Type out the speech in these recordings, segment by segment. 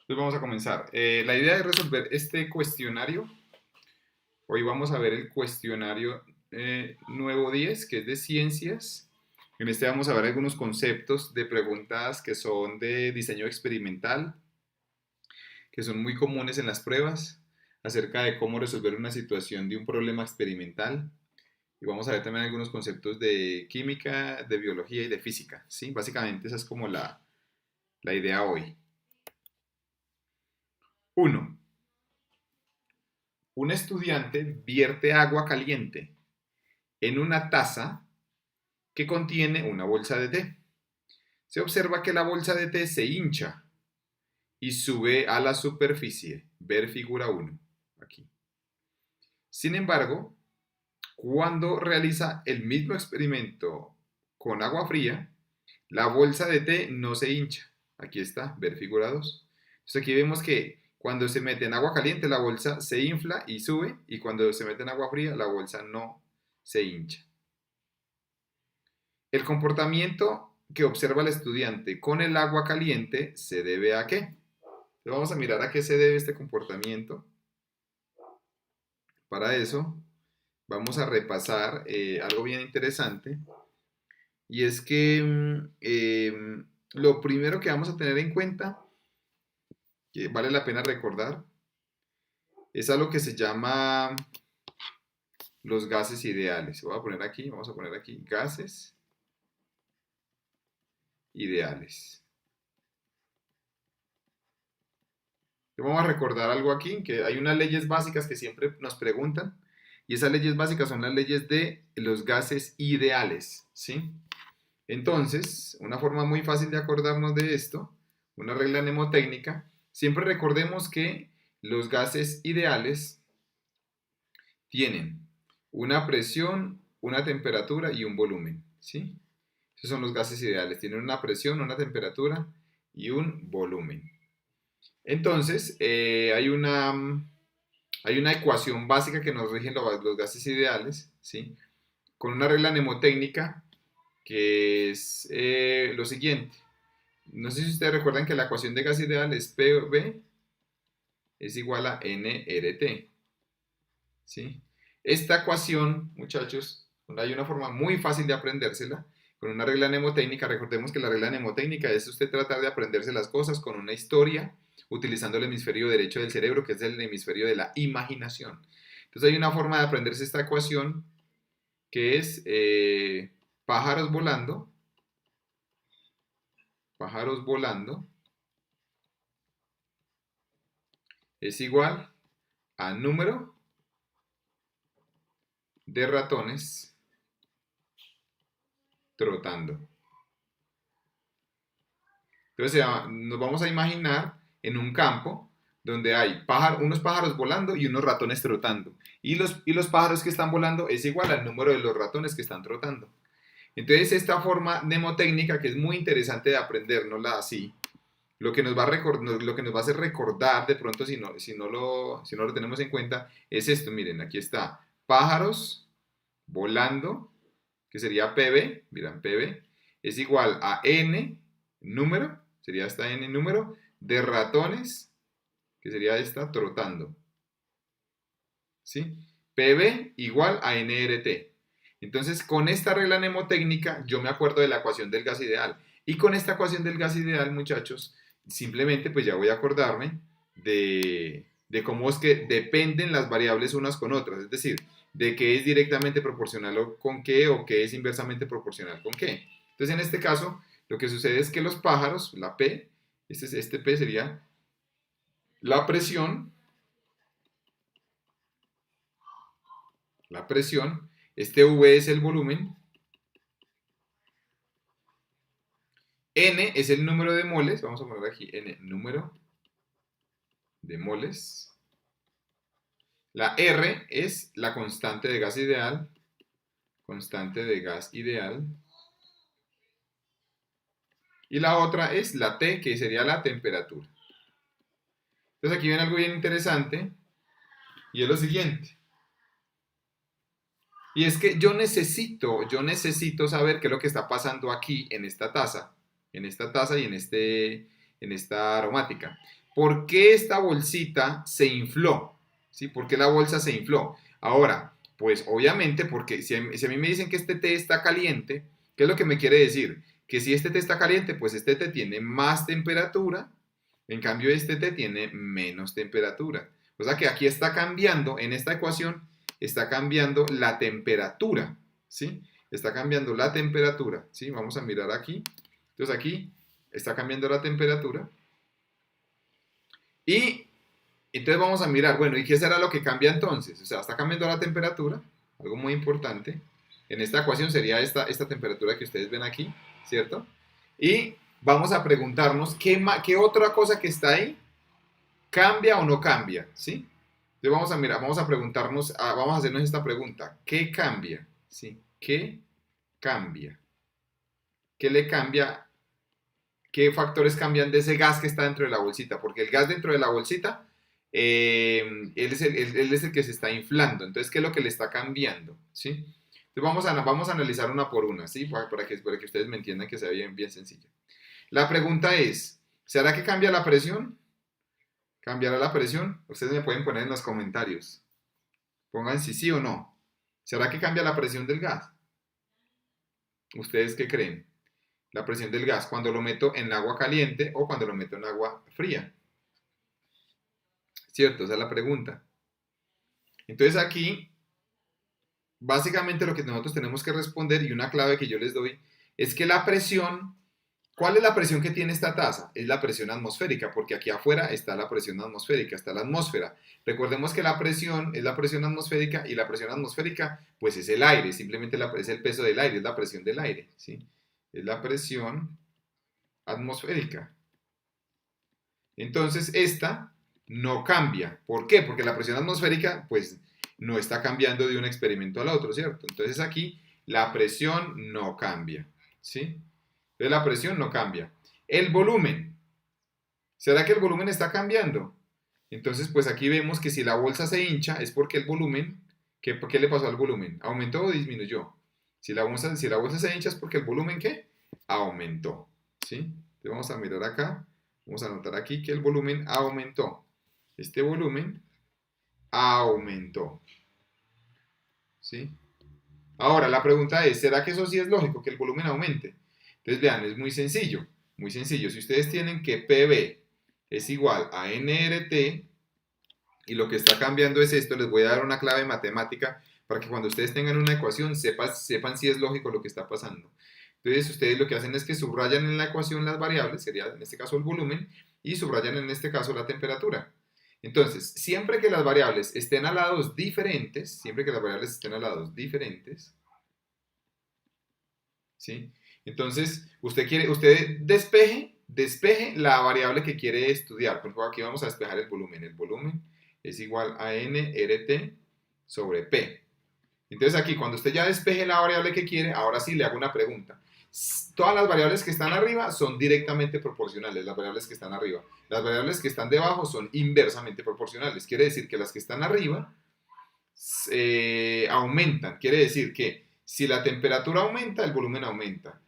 Entonces vamos a comenzar. La idea es resolver este cuestionario. Hoy vamos a ver el cuestionario nuevo 10, que es de ciencias. En este vamos a ver algunos conceptos de preguntas que son de diseño experimental, que son muy comunes en las pruebas, acerca de cómo resolver una situación de un problema experimental. Y vamos a ver también algunos conceptos de química, de biología y de física. ¿Sí? Básicamente esa es como la idea hoy. Uno. Un estudiante vierte agua caliente en una taza que contiene una bolsa de té. Se observa que la bolsa de té se hincha y sube a la superficie. Ver figura 1 aquí. Sin embargo, cuando realiza el mismo experimento con agua fría, la bolsa de té no se hincha. Aquí está, ver figura 2. Entonces aquí vemos que cuando se mete en agua caliente la bolsa se infla y sube, y cuando se mete en agua fría la bolsa no se hincha. El comportamiento que observa el estudiante con el agua caliente se debe a qué. Entonces vamos a mirar a qué se debe este comportamiento. Para eso vamos a repasar algo bien interesante, y es que lo primero que vamos a tener en cuenta, que vale la pena recordar, es algo que se llama los gases ideales. Vamos a poner aquí gases ideales. Vamos a recordar algo aquí, que hay unas leyes básicas que siempre nos preguntan, y esas leyes básicas son las leyes de los gases ideales, ¿sí? Entonces, una forma muy fácil de acordarnos de esto, una regla mnemotécnica, siempre recordemos que los gases ideales tienen una presión, una temperatura y un volumen, ¿sí? Esos son los gases ideales, tienen una presión, una temperatura y un volumen. Entonces, hay una ecuación básica que nos rige los gases ideales, ¿sí? Con una regla mnemotécnica que es lo siguiente. No sé si ustedes recuerdan que la ecuación de gas ideal es PV es igual a nRT, ¿sí? Esta ecuación, muchachos, hay una forma muy fácil de aprendérsela con una regla mnemotécnica. Recordemos que la regla mnemotécnica es usted tratar de aprenderse las cosas con una historia, utilizando el hemisferio derecho del cerebro, que es el hemisferio de la imaginación. Entonces hay una forma de aprenderse esta ecuación, que es pájaros volando, pájaros volando es igual a número de ratones trotando. Entonces nos vamos a imaginar en un campo donde hay unos pájaros volando y unos ratones trotando. Y los pájaros que están volando es igual al número de los ratones que están trotando. Entonces esta forma mnemotécnica, que es muy interesante de aprendérnosla así, lo que nos va a hacer recordar de pronto, si no lo tenemos en cuenta, es esto. Miren, aquí está, pájaros volando, que sería PB, miren, PB, es igual a N número, sería esta N número, de ratones, que sería esta trotando, ¿sí? PB igual a NRT. Entonces, con esta regla mnemotécnica, yo me acuerdo de la ecuación del gas ideal. Y con esta ecuación del gas ideal, muchachos, simplemente pues ya voy a acordarme de cómo es que dependen las variables unas con otras. Es decir, de qué es directamente proporcional con qué, o qué es inversamente proporcional con qué. Entonces, en este caso, lo que sucede es que los pájaros, la P, este P sería la la presión, este V es el volumen, N es el número de moles, vamos a poner aquí N, número de moles, la R es la constante de gas ideal, constante de gas ideal, y la otra es la T, que sería la temperatura. Entonces aquí viene algo bien interesante, y es lo siguiente. Y es que yo necesito saber qué es lo que está pasando aquí en esta taza y en esta aromática. ¿Por qué esta bolsita se infló? ¿Sí? ¿Por qué la bolsa se infló? Ahora, pues obviamente porque si a mí me dicen que este té está caliente, ¿qué es lo que me quiere decir? Que si este té está caliente, pues este té tiene más temperatura, en cambio este té tiene menos temperatura. O sea que aquí está cambiando, en esta ecuación, está cambiando la temperatura, ¿sí? Está cambiando la temperatura, ¿sí? Vamos a mirar aquí. Entonces aquí está cambiando la temperatura. Y entonces vamos a mirar, bueno, ¿y qué será lo que cambia entonces? O sea, está cambiando la temperatura, algo muy importante. En esta ecuación sería esta temperatura que ustedes ven aquí, ¿cierto? Y vamos a preguntarnos qué otra cosa que está ahí cambia o no cambia, ¿sí? Entonces vamos a mirar, vamos a preguntarnos, vamos a hacernos esta pregunta. ¿Qué cambia? ¿Sí? ¿Qué cambia? ¿Qué le cambia? ¿Qué factores cambian de ese gas que está dentro de la bolsita? Porque el gas dentro de la bolsita, él es el que se está inflando. Entonces, ¿qué es lo que le está cambiando? ¿Sí? Entonces vamos a analizar una por una, ¿sí? Para que ustedes me entiendan que sea bien sencillo. La pregunta es, ¿será que cambia la presión? ¿Cambiará la presión? Ustedes me pueden poner en los comentarios. Pongan si sí o no. ¿Será que cambia la presión del gas? ¿Ustedes qué creen? La presión del gas cuando lo meto en agua caliente o cuando lo meto en agua fría. ¿Cierto? Esa es la pregunta. Entonces aquí, básicamente lo que nosotros tenemos que responder y una clave que yo les doy es que la presión, ¿cuál es la presión que tiene esta taza? Es la presión atmosférica, porque aquí afuera está la presión atmosférica, está la atmósfera. Recordemos que la presión es la presión atmosférica y la presión atmosférica pues es el aire, simplemente es el peso del aire, es la presión del aire, ¿sí? Es la presión atmosférica. Entonces, esta no cambia. ¿Por qué? Porque la presión atmosférica, pues, no está cambiando de un experimento al otro, ¿cierto? Entonces aquí la presión no cambia, ¿sí? Entonces la presión no cambia. El volumen. ¿Será que el volumen está cambiando? Entonces, pues aquí vemos que si la bolsa se hincha es porque el volumen, ¿qué le pasó al volumen? ¿Aumentó o disminuyó? Si la bolsa se hincha es porque el volumen, ¿qué? Aumentó, ¿sí? Entonces vamos a mirar acá. Vamos a anotar aquí que el volumen aumentó. Este volumen aumentó, ¿sí? Ahora, la pregunta es, ¿será que eso sí es lógico, que el volumen aumente? Entonces, vean, es muy sencillo, muy sencillo. Si ustedes tienen que PV es igual a nRT y lo que está cambiando es esto, les voy a dar una clave matemática para que cuando ustedes tengan una ecuación sepan si es lógico lo que está pasando. Entonces, ustedes lo que hacen es que subrayan en la ecuación las variables, sería en este caso el volumen, y subrayan en este caso la temperatura. Entonces, siempre que las variables estén a lados diferentes, siempre que las variables estén a lados diferentes, ¿sí? Entonces, usted despeje la variable que quiere estudiar. Por ejemplo, aquí vamos a despejar el volumen. El volumen es igual a nRT sobre P. Entonces aquí, cuando usted ya despeje la variable que quiere, ahora sí le hago una pregunta. Todas las variables que están arriba son directamente proporcionales, las variables que están arriba. Las variables que están debajo son inversamente proporcionales. Quiere decir que las que están arriba aumentan. Quiere decir que si la temperatura aumenta, el volumen aumenta.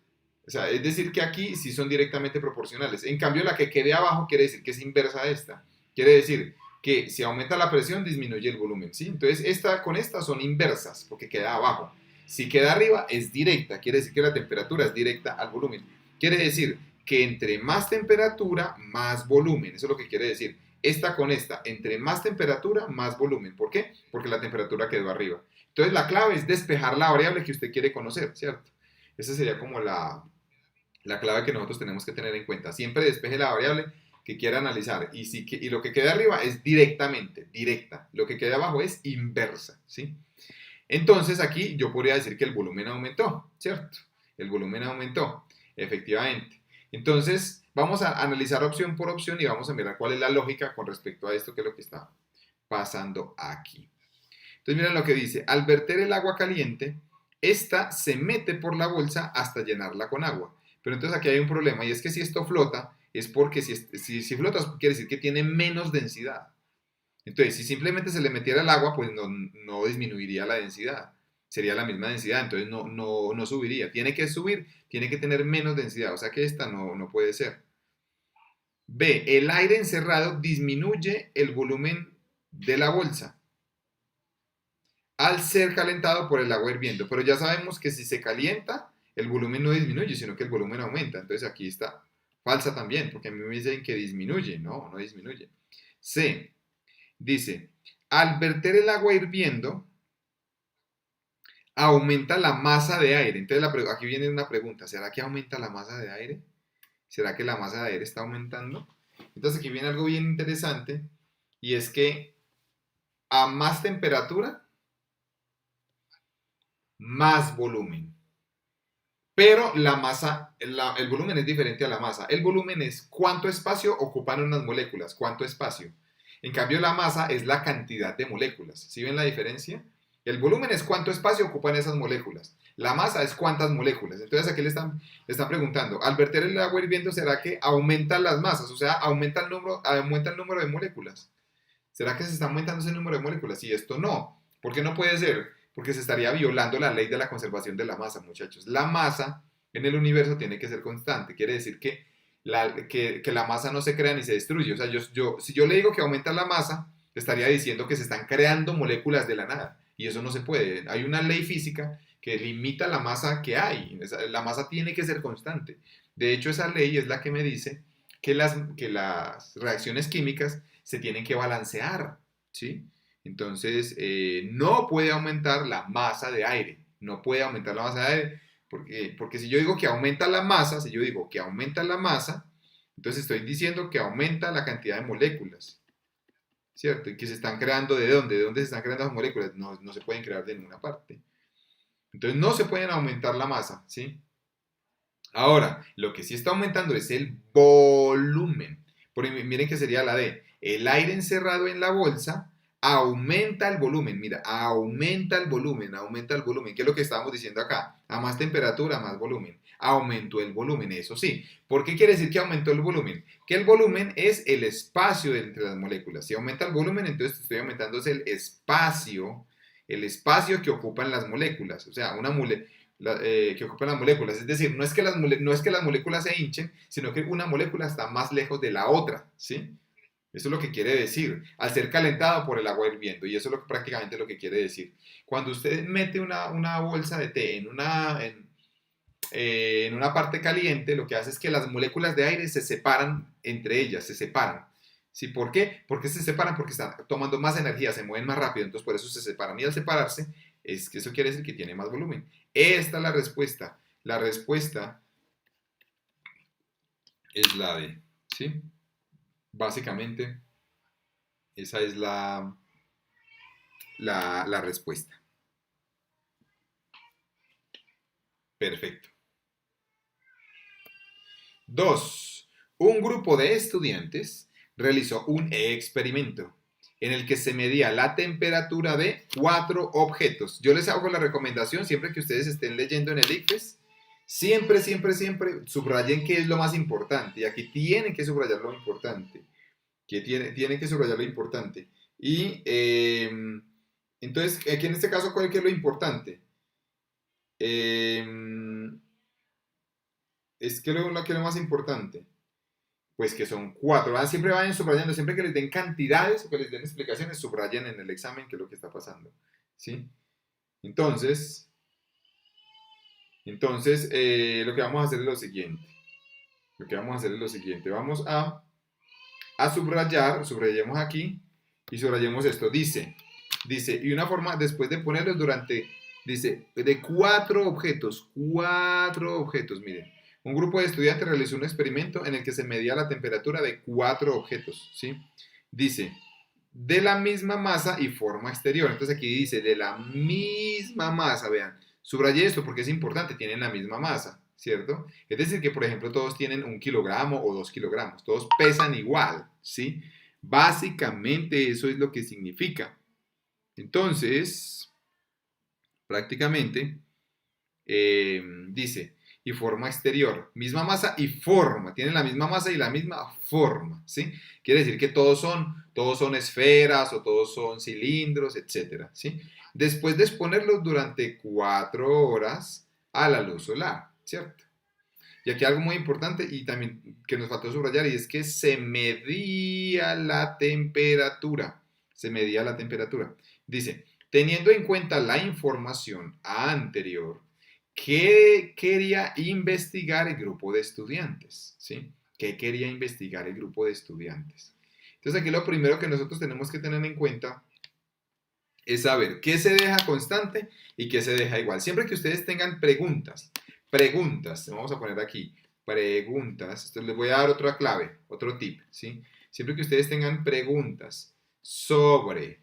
O sea, es decir que aquí sí son directamente proporcionales. En cambio, la que quede abajo quiere decir que es inversa a esta. Quiere decir que si aumenta la presión, disminuye el volumen, ¿sí? Entonces, con esta son inversas, porque queda abajo. Si queda arriba, es directa. Quiere decir que la temperatura es directa al volumen. Quiere decir que entre más temperatura, más volumen. Eso es lo que quiere decir. Esta con esta, entre más temperatura, más volumen. ¿Por qué? Porque la temperatura quedó arriba. Entonces, la clave es despejar la variable que usted quiere conocer, ¿cierto? Esa sería como la clave que nosotros tenemos que tener en cuenta. Siempre despeje la variable que quiera analizar y lo que quede arriba es directa. Lo que quede abajo es inversa, ¿sí? Entonces aquí yo podría decir que el volumen aumentó, ¿cierto? El volumen aumentó, efectivamente. Entonces vamos a analizar opción por opción y vamos a mirar cuál es la lógica con respecto a esto que es lo que está pasando aquí. Entonces miren lo que dice, al verter el agua caliente, esta se mete por la bolsa hasta llenarla con agua. Pero entonces aquí hay un problema y es que si esto flota, es porque si flota quiere decir que tiene menos densidad. Entonces, si simplemente se le metiera el agua, pues no disminuiría la densidad. Sería la misma densidad, entonces no subiría. Tiene que subir, tiene que tener menos densidad, o sea que esta no puede ser. B, el aire encerrado disminuye el volumen de la bolsa al ser calentado por el agua hirviendo. Pero ya sabemos que si se calienta, el volumen no disminuye, sino que el volumen aumenta. Entonces aquí está falsa también, porque a mí me dicen que disminuye. No, no disminuye. C, dice, al verter el agua hirviendo, aumenta la masa de aire. Entonces aquí viene una pregunta, ¿será que aumenta la masa de aire? ¿Será que la masa de aire está aumentando? Entonces aquí viene algo bien interesante y es que a más temperatura, más volumen. Pero la masa, el volumen es diferente a la masa. El volumen es cuánto espacio ocupan unas moléculas, cuánto espacio. En cambio, la masa es la cantidad de moléculas. ¿Sí ven la diferencia? El volumen es cuánto espacio ocupan esas moléculas. La masa es cuántas moléculas. Entonces aquí le están preguntando, al verter el agua hirviendo, ¿será que aumentan las masas? O sea, aumenta el número de moléculas. ¿Será que se está aumentando ese número de moléculas? Y esto no. ¿Por qué no puede ser? Porque se estaría violando la ley de la conservación de la masa, muchachos. La masa en el universo tiene que ser constante. Quiere decir que la masa no se crea ni se destruye. O sea, si yo le digo que aumenta la masa, estaría diciendo que se están creando moléculas de la nada. Y eso no se puede. Hay una ley física que limita la masa que hay. La masa tiene que ser constante. De hecho, esa ley es la que me dice que las reacciones químicas se tienen que balancear, ¿sí? Entonces, no puede aumentar la masa de aire, no puede aumentar la masa de aire, porque si yo digo que aumenta la masa, si yo digo que aumenta la masa, entonces estoy diciendo que aumenta la cantidad de moléculas, ¿cierto? Y que se están creando ¿de dónde? ¿De dónde se están creando las moléculas? No, no se pueden crear de ninguna parte. Entonces, no se pueden aumentar la masa, ¿sí? Ahora, lo que sí está aumentando es el volumen. Porque miren que sería la D. El aire encerrado en la bolsa aumenta el volumen. Mira, aumenta el volumen, aumenta el volumen. ¿Qué es lo que estábamos diciendo acá? A más temperatura, más volumen. Aumentó el volumen, eso sí. ¿Por qué quiere decir que aumentó el volumen? Que el volumen es el espacio entre las moléculas. Si aumenta el volumen, entonces estoy aumentando el espacio que ocupan las moléculas. O sea, que ocupan las moléculas. Es decir, no es que las moléculas se hinchen, sino que una molécula está más lejos de la otra, ¿sí? Eso es lo que quiere decir, al ser calentado por el agua hirviendo, y eso es prácticamente lo que quiere decir. Cuando usted mete una bolsa de té en una parte caliente, lo que hace es que las moléculas de aire se separan entre ellas, se separan. ¿Sí? ¿Por qué? Porque se separan porque están tomando más energía, se mueven más rápido, entonces por eso se separan. Y al separarse, es que eso quiere decir que tiene más volumen. Esta es la respuesta. La respuesta es la D. ¿Sí? Básicamente, esa es la respuesta. Perfecto. 2. Un grupo de estudiantes realizó un experimento en el que se medía la temperatura de 4 objetos. Yo les hago la recomendación, siempre que ustedes estén leyendo en el ICFES, siempre subrayen qué es lo más importante. Y aquí tienen que subrayar lo importante. Tienen que subrayar lo importante. Y entonces, aquí en este caso, ¿cuál es lo importante? Es que lo más importante, pues que son 4. Siempre vayan subrayando, siempre que les den cantidades o que les den explicaciones, subrayen en el examen qué es lo que está pasando, ¿sí? Entonces, lo que vamos a hacer es lo siguiente. Vamos a subrayar, subrayemos aquí y subrayemos esto. Dice, y una forma, después de ponerlos dice, de 4 objetos, miren. Un grupo de estudiantes realizó un experimento en el que se medía la temperatura de 4 objetos, ¿sí? Dice, de la misma masa y forma exterior. Entonces aquí dice, de la misma masa, vean. Subrayé esto porque es importante, tienen la misma masa, ¿cierto? Es decir, que por ejemplo todos tienen 1 kilogramo o 2 kilogramos, todos pesan igual, ¿sí? Básicamente eso es lo que significa. Entonces, prácticamente, dice, y forma exterior, misma masa y forma, tienen la misma masa y la misma forma, ¿sí? Quiere decir que todos son esferas o todos son cilindros, etcétera, ¿sí? Después de exponerlos durante 4 horas a la luz solar, ¿cierto? Y aquí algo muy importante y también que nos faltó subrayar y es que se medía la temperatura. Se medía la temperatura. Dice, teniendo en cuenta la información anterior, ¿qué quería investigar el grupo de estudiantes? ¿Sí? ¿Qué quería investigar el grupo de estudiantes? Entonces aquí lo primero que nosotros tenemos que tener en cuenta es saber qué se deja constante y qué se deja igual. Siempre que ustedes tengan preguntas, vamos a poner aquí, preguntas, esto les voy a dar otra clave, otro tip, ¿sí? Siempre que ustedes tengan preguntas sobre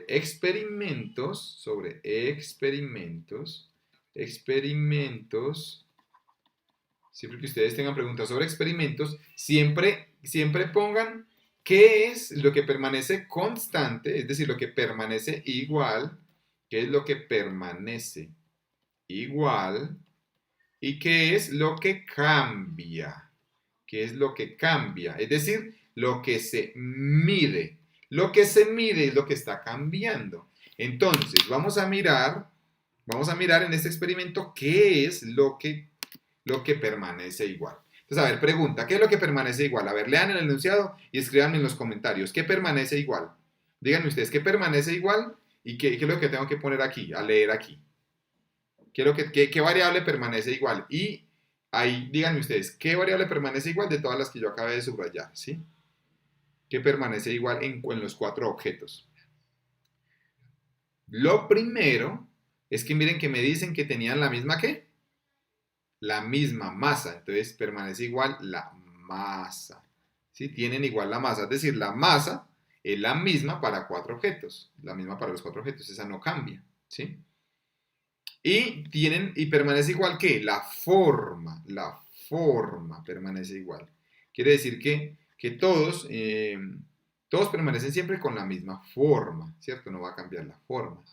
experimentos, siempre que ustedes tengan preguntas sobre experimentos, siempre pongan qué es lo que permanece constante, es decir, lo que permanece igual, qué es lo que permanece igual y qué es lo que cambia, qué es lo que cambia, es decir, lo que se mide. Lo que se mide es lo que está cambiando. Entonces, vamos a mirar en este experimento qué es lo que permanece igual. Entonces, a ver, pregunta, ¿qué es lo que permanece igual? A ver, lean el enunciado y escriban en los comentarios, ¿qué permanece igual? Díganme ustedes, ¿qué permanece igual? ¿Y qué es lo que tengo que poner aquí, a leer aquí? ¿Qué variable permanece igual? Y ahí díganme ustedes, ¿qué variable permanece igual de todas las que yo acabé de subrayar? ¿Sí? ¿Qué permanece igual en los cuatro objetos? Lo primero es que miren que me dicen que tenían la misma ¿qué? La misma masa. Entonces permanece igual la masa. ¿Sí? Tienen igual la masa. Es decir, la masa es la misma para cuatro objetos. La misma para los cuatro objetos. Esa no cambia. ¿Sí? Y permanece igual que la forma permanece igual. Quiere decir que todos permanecen siempre con la misma forma, ¿cierto? No va a cambiar la forma.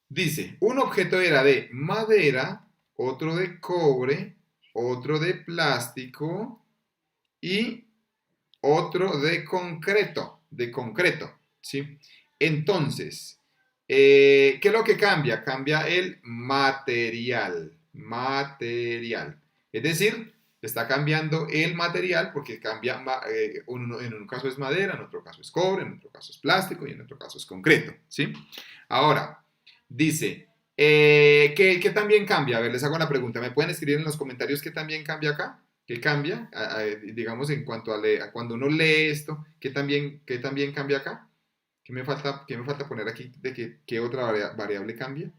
Dice, un objeto era de madera, otro de cobre, otro de plástico y otro de concreto, ¿sí? Entonces, ¿qué es lo que cambia? Cambia el material. Es decir, está cambiando el material porque cambia, en un caso es madera, en otro caso es cobre, en otro caso es plástico y en otro caso es concreto, ¿sí? Ahora, dice, ¿qué también cambia? A ver, les hago la pregunta. ¿Me pueden escribir en los comentarios qué también cambia acá? ¿Qué cambia? Digamos, en cuanto a cuando uno lee esto, qué también cambia acá? Qué me falta poner aquí de qué otra variable cambia?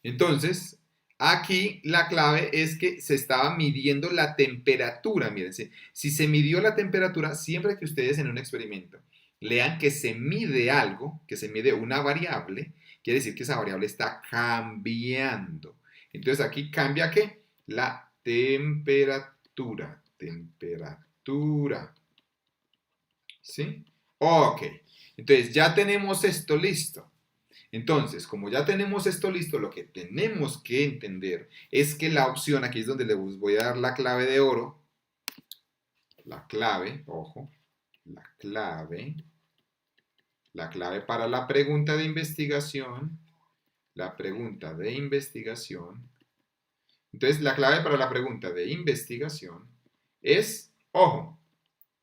Entonces, aquí la clave es que se estaba midiendo la temperatura. Mírense, si se midió la temperatura, siempre que ustedes en un experimento lean que se mide algo, que se mide una variable, quiere decir que esa variable está cambiando. Entonces, aquí cambia ¿qué? La temperatura. Temperatura. ¿Sí? Ok. Entonces, ya tenemos esto listo. Entonces, como ya tenemos esto listo, lo que tenemos que entender es que la opción, aquí es donde les voy a dar la clave de oro, la clave, ojo, la clave para la pregunta de investigación, la pregunta de investigación. Entonces, la clave para la pregunta de investigación es, ojo,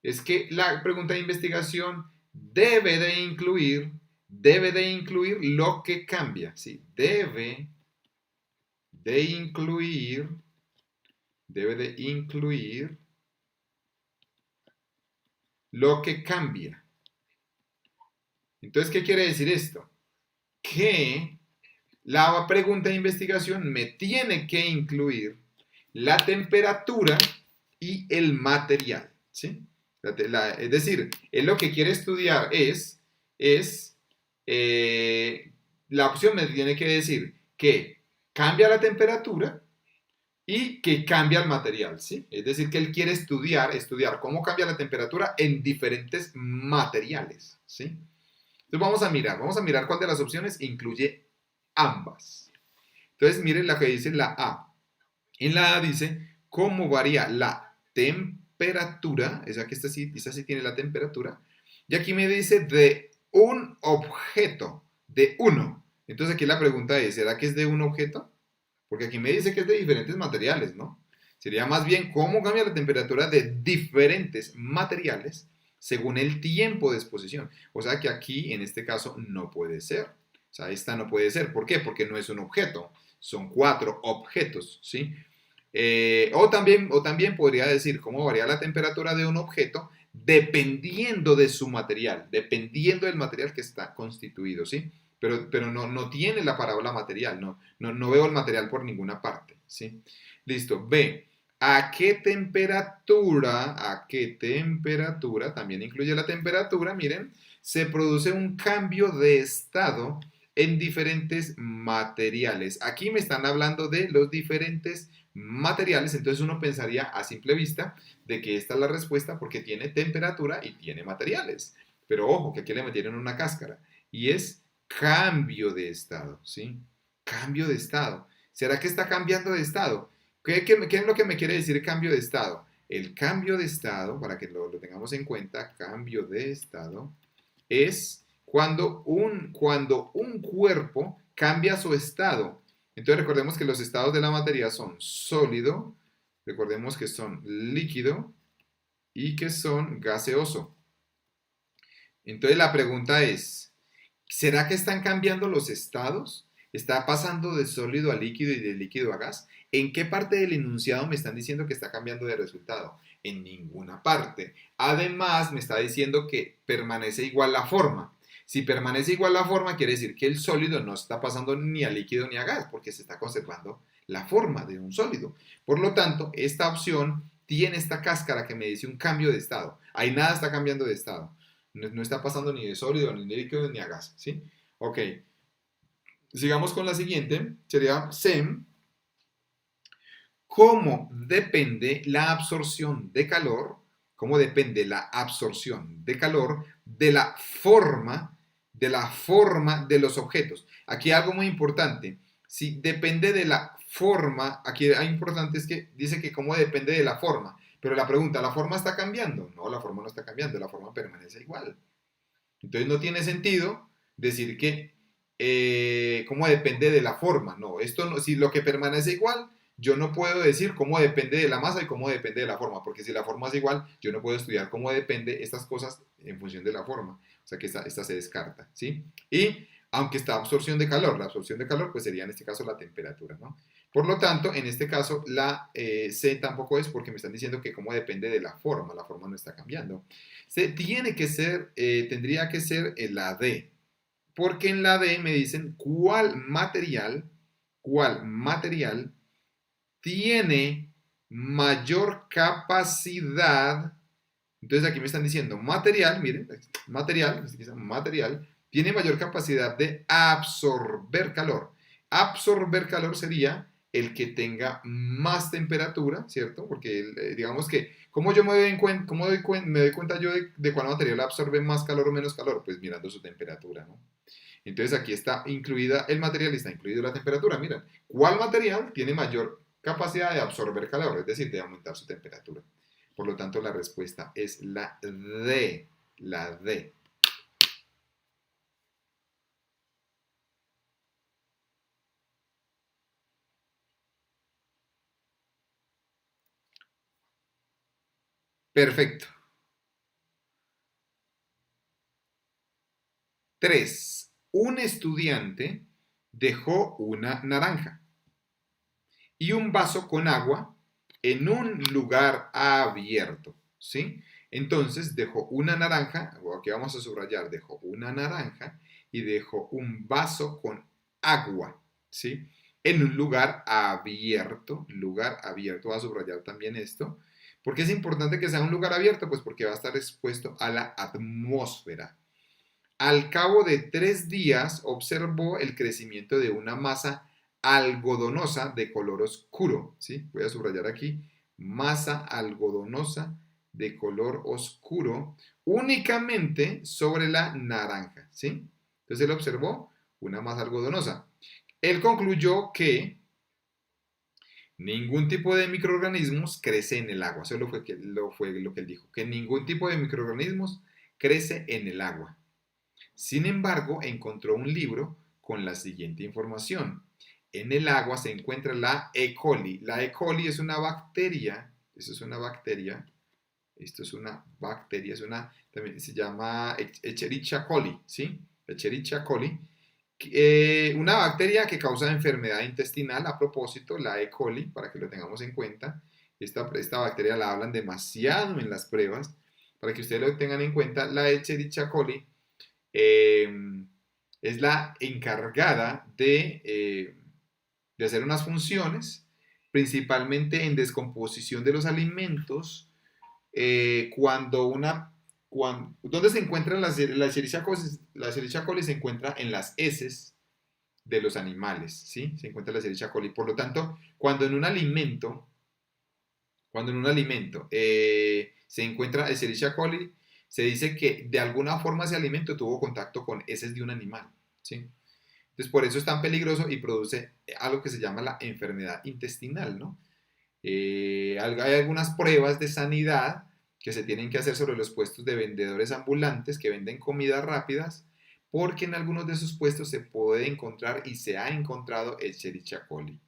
es que la pregunta de investigación debe de incluir lo que cambia, ¿sí? De incluir, debe de incluir lo que cambia. Entonces, ¿qué quiere decir esto? Que la pregunta de investigación me tiene que incluir la temperatura y el material, ¿sí? Es decir, él lo que quiere estudiar es la opción me tiene que decir que cambia la temperatura y que cambia el material, ¿sí? Es decir, que él quiere estudiar cómo cambia la temperatura en diferentes materiales, ¿sí? Entonces vamos a mirar cuál de las opciones incluye ambas. Entonces miren la que dice la A. En la A dice cómo varía la temperatura, esa que esta sí tiene la temperatura, y aquí me dice de un objeto, de uno. Entonces aquí la pregunta es, ¿será que es de un objeto? Porque aquí me dice que es de diferentes materiales, ¿no? Sería más bien cómo cambia la temperatura de diferentes materiales según el tiempo de exposición. O sea que aquí, en este caso, no puede ser. O sea, esta no puede ser. ¿Por qué? Porque no es un objeto. Son cuatro objetos, ¿sí? O también podría decir cómo varía la temperatura de un objeto dependiendo de su material, dependiendo del material que está constituido, ¿sí? Pero no tiene la parábola material, no veo el material por ninguna parte, ¿sí? Listo. B. ¿A qué temperatura, también incluye la temperatura, miren, se produce un cambio de estado en diferentes materiales? Aquí me están hablando de los diferentes materiales, entonces uno pensaría a simple vista de que esta es la respuesta porque tiene temperatura y tiene materiales. Pero ojo, que aquí le metieron una cáscara y es cambio de estado, ¿sí? Cambio de estado. ¿Será que está cambiando de estado? ¿Qué es lo que me quiere decir cambio de estado? El cambio de estado, para que lo tengamos en cuenta, cambio de estado es cuando un cuerpo cambia su estado. Entonces recordemos que los estados de la materia son sólido, recordemos que son líquido y que son gaseoso. Entonces la pregunta es, ¿será que están cambiando los estados? ¿Está pasando de sólido a líquido y de líquido a gas? ¿En qué parte del enunciado me están diciendo que está cambiando de resultado? En ninguna parte. Además, me está diciendo que permanece igual la forma. Si permanece igual la forma, quiere decir que el sólido no está pasando ni a líquido ni a gas, porque se está conservando la forma de un sólido. Por lo tanto, esta opción tiene esta cáscara que me dice un cambio de estado. Ahí nada está cambiando de estado. No está pasando ni de sólido, ni de líquido, ni a gas, ¿sí? Ok, sigamos con la siguiente. Sería SEM. ¿Cómo depende la absorción de calor? ¿Cómo depende la absorción de calor de la forma de los objetos? Aquí algo muy importante. Si depende de la forma, aquí hay importante es que dice que cómo depende de la forma. Pero la pregunta, ¿la forma está cambiando? No, la forma no está cambiando, la forma permanece igual. Entonces no tiene sentido decir que cómo depende de la forma. No, esto no, si lo que permanece igual, yo no puedo decir cómo depende de la masa y cómo depende de la forma, porque si la forma es igual, yo no puedo estudiar cómo depende estas cosas en función de la forma. O sea que esta se descarta, ¿sí? Y aunque está absorción de calor, la absorción de calor pues sería en este caso la temperatura, ¿no? Por lo tanto, en este caso la C tampoco es porque me están diciendo que cómo depende de la forma no está cambiando. Tendría que ser la D, porque en la D me dicen cuál material tiene mayor capacidad. Entonces aquí me están diciendo material, miren, material tiene mayor capacidad de absorber calor. Absorber calor sería el que tenga más temperatura, ¿cierto? Porque digamos que, ¿cómo yo me doy cuenta yo de cuál material absorbe más calor o menos calor? Pues mirando su temperatura, ¿no? Entonces aquí está incluida el material y está incluida la temperatura. Miren, ¿cuál material tiene mayor capacidad de absorber calor? Es decir, de aumentar su temperatura. Por lo tanto, la respuesta es la D. La D. Perfecto. 3. Un estudiante dejó una naranja y un vaso con agua en un lugar abierto, ¿sí? Entonces dejó una naranja, aquí vamos a subrayar, dejó una naranja y dejó un vaso con agua, ¿sí? En un lugar abierto, voy a subrayar también esto. ¿Por qué es importante que sea un lugar abierto? Pues porque va a estar expuesto a la atmósfera. Al cabo de 3 días observó el crecimiento de una masa algodonosa de color oscuro, ¿sí? Voy a subrayar aquí, masa algodonosa de color oscuro, únicamente sobre la naranja, ¿sí? Entonces él observó una masa algodonosa. Él concluyó que ningún tipo de microorganismos crece en el agua. Eso fue lo que él dijo, que ningún tipo de microorganismos crece en el agua. Sin embargo, encontró un libro con la siguiente información. en el agua se encuentra la E. coli. La E. coli es una bacteria, eso es una bacteria, esto es una bacteria, también se llama Escherichia coli, ¿sí? Escherichia coli. Una bacteria que causa enfermedad intestinal, a propósito, la E. coli, para que lo tengamos en cuenta. Esta bacteria la hablan demasiado en las pruebas. Para que ustedes lo tengan en cuenta, la Escherichia coli eh, es la encargada de hacer unas funciones, principalmente en descomposición de los alimentos, cuando una... ¿Dónde se encuentra la Escherichia coli? La Escherichia coli se encuentra en las heces de los animales, ¿sí? Se encuentra la Escherichia coli. Por lo tanto, cuando en un alimento se encuentra Escherichia coli, se dice que de alguna forma ese alimento tuvo contacto con heces de un animal, ¿sí? Entonces, por eso es tan peligroso y produce algo que se llama la enfermedad intestinal, ¿no? Hay algunas pruebas de sanidad que se tienen que hacer sobre los puestos de vendedores ambulantes que venden comidas rápidas, porque en algunos de esos puestos se puede encontrar y se ha encontrado Escherichia coli,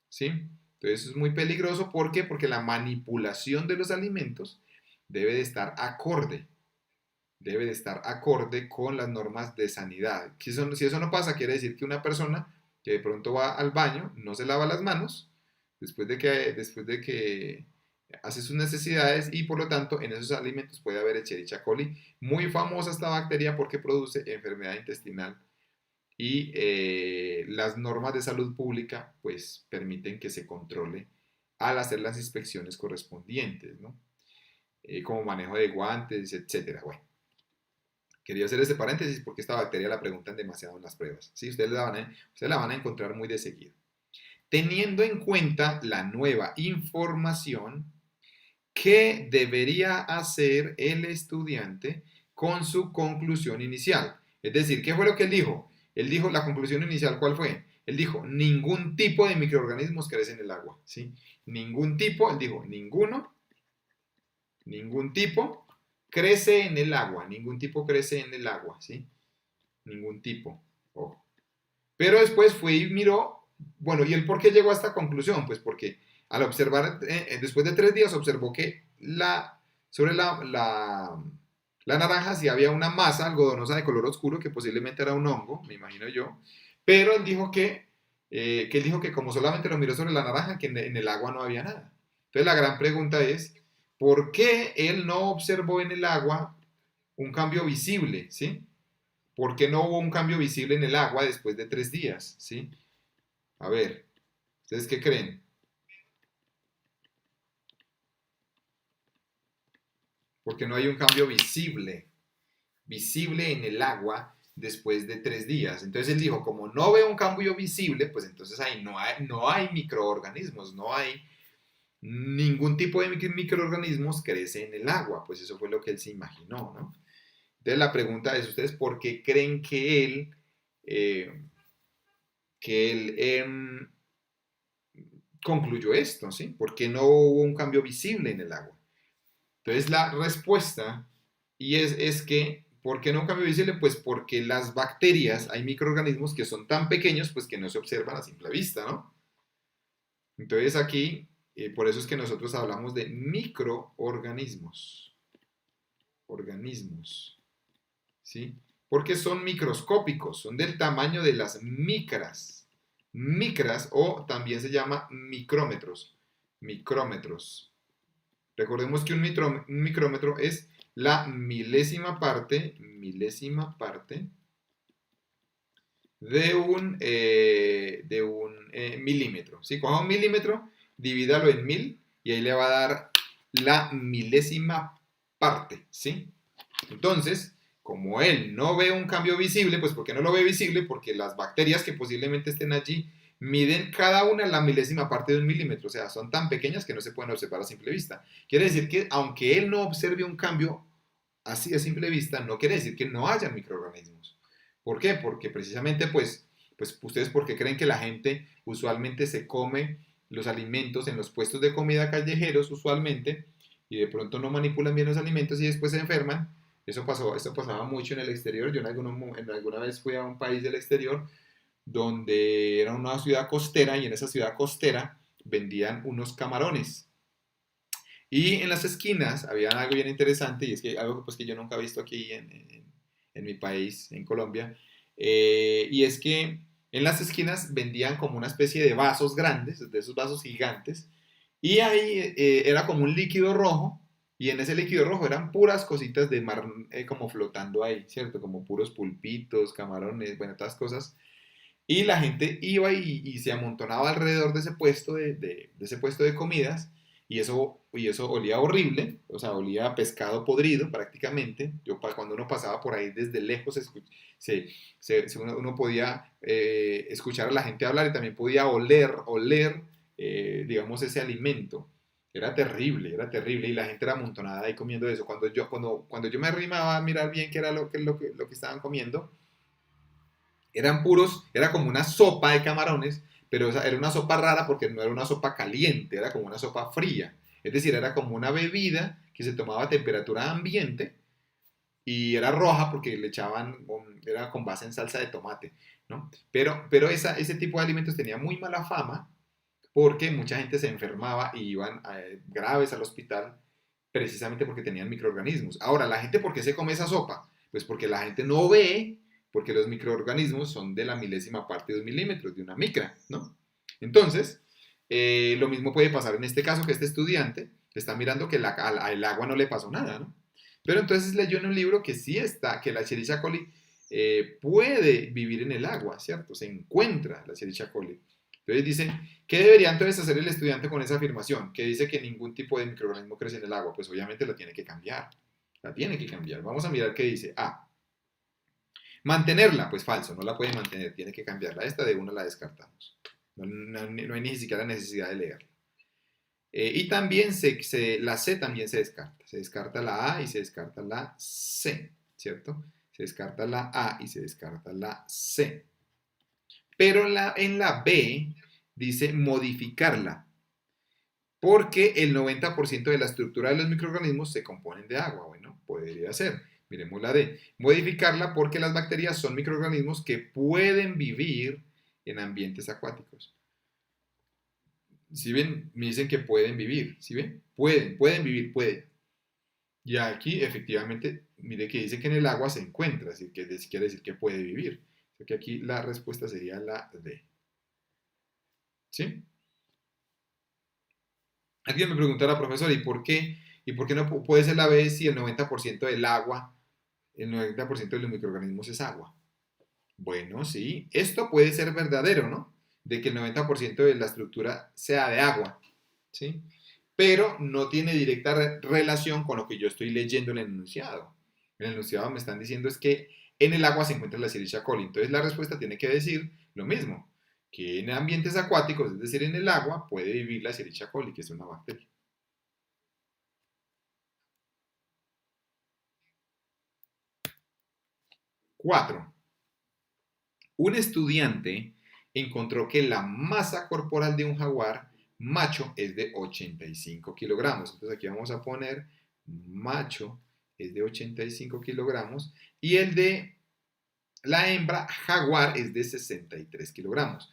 ¿sí? Entonces eso es muy peligroso. ¿Por qué? Porque la manipulación de los alimentos debe de estar acorde, debe de estar acorde con las normas de sanidad. Si eso no pasa, quiere decir que una persona que de pronto va al baño, no se lava las manos después de que hace sus necesidades y por lo tanto en esos alimentos puede haber Escherichia coli. Muy famosa esta bacteria porque produce enfermedad intestinal y las normas de salud pública pues permiten que se controle al hacer las inspecciones correspondientes, ¿no? Como manejo de guantes, etcétera. Bueno, quería hacer este paréntesis porque esta bacteria la preguntan demasiado en las pruebas. ¿Sí? Ustedes la van a encontrar muy de seguido. Teniendo en cuenta la nueva información, ¿qué debería hacer el estudiante con su conclusión inicial? Es decir, ¿qué fue lo que él dijo? Él dijo, la conclusión inicial, ¿cuál fue? Él dijo, ningún tipo de microorganismos crece en el agua, ¿sí? Ningún tipo, él dijo, ningún tipo crece en el agua, ningún tipo crece en el agua, ¿sí? Ningún tipo, ojo. Pero después fue y miró, bueno, ¿y él por qué llegó a esta conclusión? Pues porque al observar, después de 3 días, observó que sobre la naranja sí había una masa algodonosa de color oscuro que posiblemente era un hongo, me imagino yo, pero él dijo que como solamente lo miró sobre la naranja, que en el agua no había nada. Entonces la gran pregunta es, ¿por qué él no observó en el agua un cambio visible? ¿Sí? ¿Por qué no hubo un cambio visible en el agua después de 3 días? ¿Sí? A ver, ¿ustedes qué creen? Porque no hay un cambio visible en el agua después de 3 días. Entonces él dijo, como no veo un cambio visible, pues entonces ahí no hay microorganismos, no hay ningún tipo de microorganismos crece en el agua. Pues eso fue lo que él se imaginó, ¿no? Entonces la pregunta es, ¿ustedes por qué creen eh, que él concluyó esto? ¿Sí? ¿Por qué no hubo un cambio visible en el agua? Entonces la respuesta es que, ¿por qué no un cambio visible? Pues porque las bacterias, hay microorganismos que son tan pequeños, pues que no se observan a simple vista, ¿no? Entonces aquí, por eso es que nosotros hablamos de microorganismos, organismos, ¿sí? Porque son microscópicos, son del tamaño de las micras o también se llama micrómetros. Recordemos que un micrómetro es la milésima parte de un milímetro. ¿Sí? Coja un milímetro, divídalo en 1000 y ahí le va a dar la milésima parte. ¿Sí? Entonces, como él no ve un cambio visible, pues ¿por qué no lo ve visible? Porque las bacterias que posiblemente estén allí miden cada una la milésima parte de un milímetro, o sea, son tan pequeñas que no se pueden observar a simple vista. Quiere decir que aunque él no observe un cambio así a simple vista, no quiere decir que no haya microorganismos. ¿Por qué? Porque precisamente, pues ustedes porque creen que la gente usualmente se come los alimentos en los puestos de comida callejeros usualmente y de pronto no manipulan bien los alimentos y después se enferman. Eso pasaba mucho en el exterior. Yo en alguna vez fui a un país del exterior donde era una ciudad costera y en esa ciudad costera vendían unos camarones. Y en las esquinas había algo bien interesante y es que algo pues, que yo nunca he visto aquí en mi país, en Colombia, y es que en las esquinas vendían como una especie de vasos grandes, de esos vasos gigantes, y ahí era como un líquido rojo y en ese líquido rojo eran puras cositas de mar como flotando ahí, ¿cierto? Como puros pulpitos, camarones, bueno, todas cosas. Y la gente iba y se amontonaba alrededor de ese puesto de ese puesto de comidas y eso olía horrible, o sea, olía a pescado podrido prácticamente. Cuando uno pasaba por ahí desde lejos se, uno podía escuchar a la gente hablar y también podía oler digamos, ese alimento. Era terrible y la gente era amontonada ahí comiendo eso. Cuando yo me arrimaba a mirar bien qué era lo que estaban comiendo, era como una sopa de camarones, pero era una sopa rara porque no era una sopa caliente, era como una sopa fría. Es decir, era como una bebida que se tomaba a temperatura ambiente y era roja porque le echaban, era con base en salsa de tomate, ¿no? Pero ese tipo de alimentos tenía muy mala fama porque mucha gente se enfermaba y iban graves al hospital precisamente porque tenían microorganismos. Ahora, ¿la gente por qué se come esa sopa? Pues porque la gente no ve, porque los microorganismos son de la milésima parte de un milímetro, de una micra, ¿no? Entonces, lo mismo puede pasar en este caso que este estudiante está mirando que al agua no le pasó nada, ¿no? Pero entonces leyó en un libro que sí está, que la Escherichia coli puede vivir en el agua, ¿cierto? Se encuentra la Escherichia coli. Entonces dice, ¿qué debería entonces hacer el estudiante con esa afirmación? Que dice que ningún tipo de microorganismo crece en el agua. Pues obviamente la tiene que cambiar. La tiene que cambiar. Vamos a mirar qué dice. A. Mantenerla. Pues falso, no la puede mantener. Tiene que cambiarla. Esta de una la descartamos. No hay ni siquiera necesidad de leerla. Y también la C también se descarta. Se descarta la A y se descarta la C, ¿cierto? Se descarta la A y se descarta la C. Pero en la B dice modificarla, porque el 90% de la estructura de los microorganismos se componen de agua. Bueno, podría ser. Miremos la D. Modificarla porque las bacterias son microorganismos que pueden vivir en ambientes acuáticos. ¿Sí ven? Me dicen que pueden vivir. ¿Sí ven? Pueden vivir, pueden. Y aquí efectivamente, mire que dice que en el agua se encuentra, así que quiere decir que puede vivir. O sea que aquí la respuesta sería la D. ¿Sí? Alguien me preguntará, profesor, ¿y por qué no puede ser la B si el 90% del agua, el 90% de los microorganismos es agua? Bueno, sí, esto puede ser verdadero, ¿no? De que el 90% de la estructura sea de agua, ¿sí? Pero no tiene directa relación con lo que yo estoy leyendo en el enunciado. En el enunciado me están diciendo es que en el agua se encuentra la Escherichia coli. Entonces la respuesta tiene que decir lo mismo, que en ambientes acuáticos, es decir, en el agua, puede vivir la Escherichia coli, que es una bacteria. 4. Un estudiante encontró que la masa corporal de un jaguar macho es de 85 kilogramos. Entonces aquí vamos a poner macho es de 85 kilogramos y el de la hembra jaguar es de 63 kilogramos.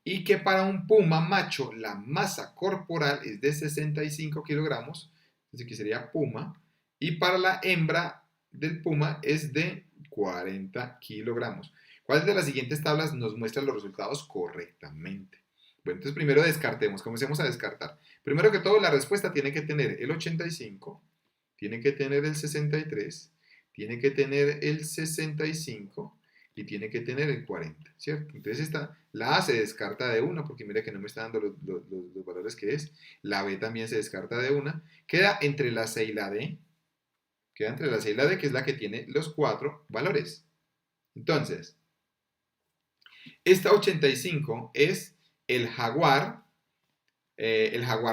Y que para un puma macho la masa corporal es de 65 kilogramos, así que sería puma, y para la hembra del puma es de 40 kilogramos. ¿Cuál de las siguientes tablas nos muestra los resultados correctamente? Bueno, entonces primero descartemos, comencemos a descartar. Primero que todo, la respuesta tiene que tener el 85, tiene que tener el 63, tiene que tener el 65 y tiene que tener el 40, ¿cierto? Entonces la A se descarta de una, porque mira que no me está dando los valores que es. La B también se descarta de una. Queda entre la C y la D. Queda entre la C y la D, que es la que tiene los 4 valores. Entonces, esta 85 es el jaguar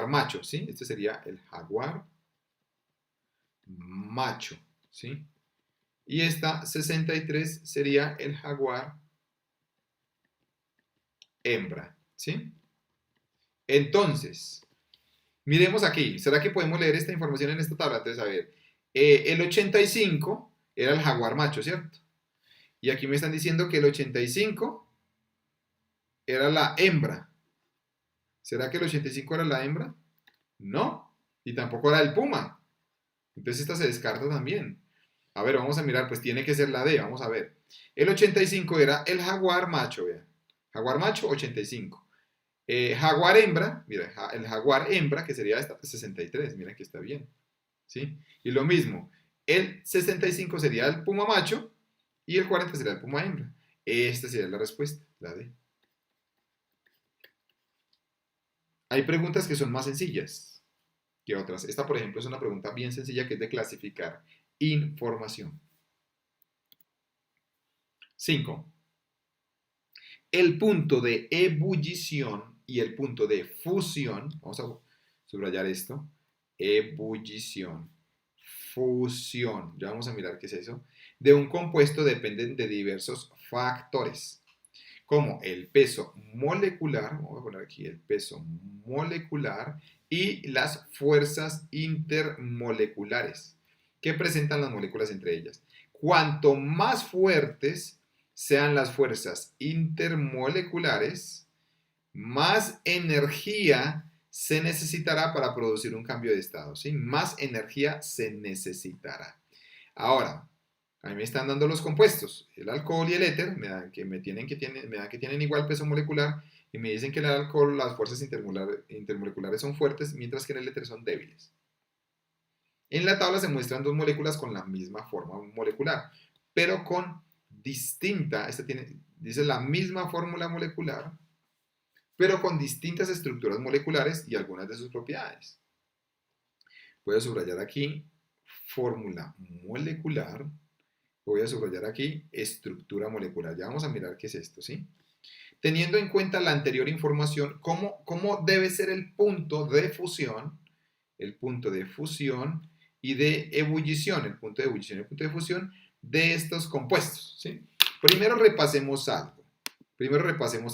macho, ¿sí? Este sería el jaguar macho, ¿sí? Y esta 63 sería el jaguar hembra, ¿sí? Entonces, miremos aquí. ¿Será que podemos leer esta información en esta tabla? Entonces, a ver, el 85 era el jaguar macho, ¿cierto? Y aquí me están diciendo que el 85 era la hembra. ¿Será que el 85 era la hembra? No. Y tampoco era el puma. Entonces esta se descarta también. A ver, vamos a mirar, pues tiene que ser la D, vamos a ver. El 85 era el jaguar macho, vean. Jaguar macho, 85. Jaguar hembra, mira, el jaguar hembra, que sería esta, 63, mira que está bien. ¿Sí? Y lo mismo, el 65 sería el puma macho y el 40 sería el puma hembra. Esta sería la respuesta, la D. Hay preguntas que son más sencillas que otras. Esta, por ejemplo, es una pregunta bien sencilla que es de clasificar información. 5. El punto de ebullición y el punto de fusión, vamos a subrayar esto, ebullición, fusión, ya vamos a mirar qué es eso, de un compuesto dependen de diversos factores, como el peso molecular, vamos a poner aquí el peso molecular y las fuerzas intermoleculares que presentan las moléculas entre ellas. Cuanto más fuertes sean las fuerzas intermoleculares, más energía se necesitará para producir un cambio de estado, ¿sí? Más energía se necesitará. Ahora, a mí me están dando los compuestos, el alcohol y el éter, me dan que tienen igual peso molecular y me dicen que en el alcohol las fuerzas intermoleculares son fuertes, mientras que en el éter son débiles. En la tabla se muestran dos moléculas con la misma forma molecular, pero con distinta, dice la misma fórmula molecular, pero con distintas estructuras moleculares y algunas de sus propiedades. Voy a subrayar aquí fórmula molecular, voy a subrayar aquí estructura molecular. Ya vamos a mirar qué es esto, ¿sí? Teniendo en cuenta la anterior información, ¿cómo debe ser el punto de fusión? El punto de fusión y de ebullición, el punto de ebullición y el punto de fusión de estos compuestos, ¿sí? Primero repasemos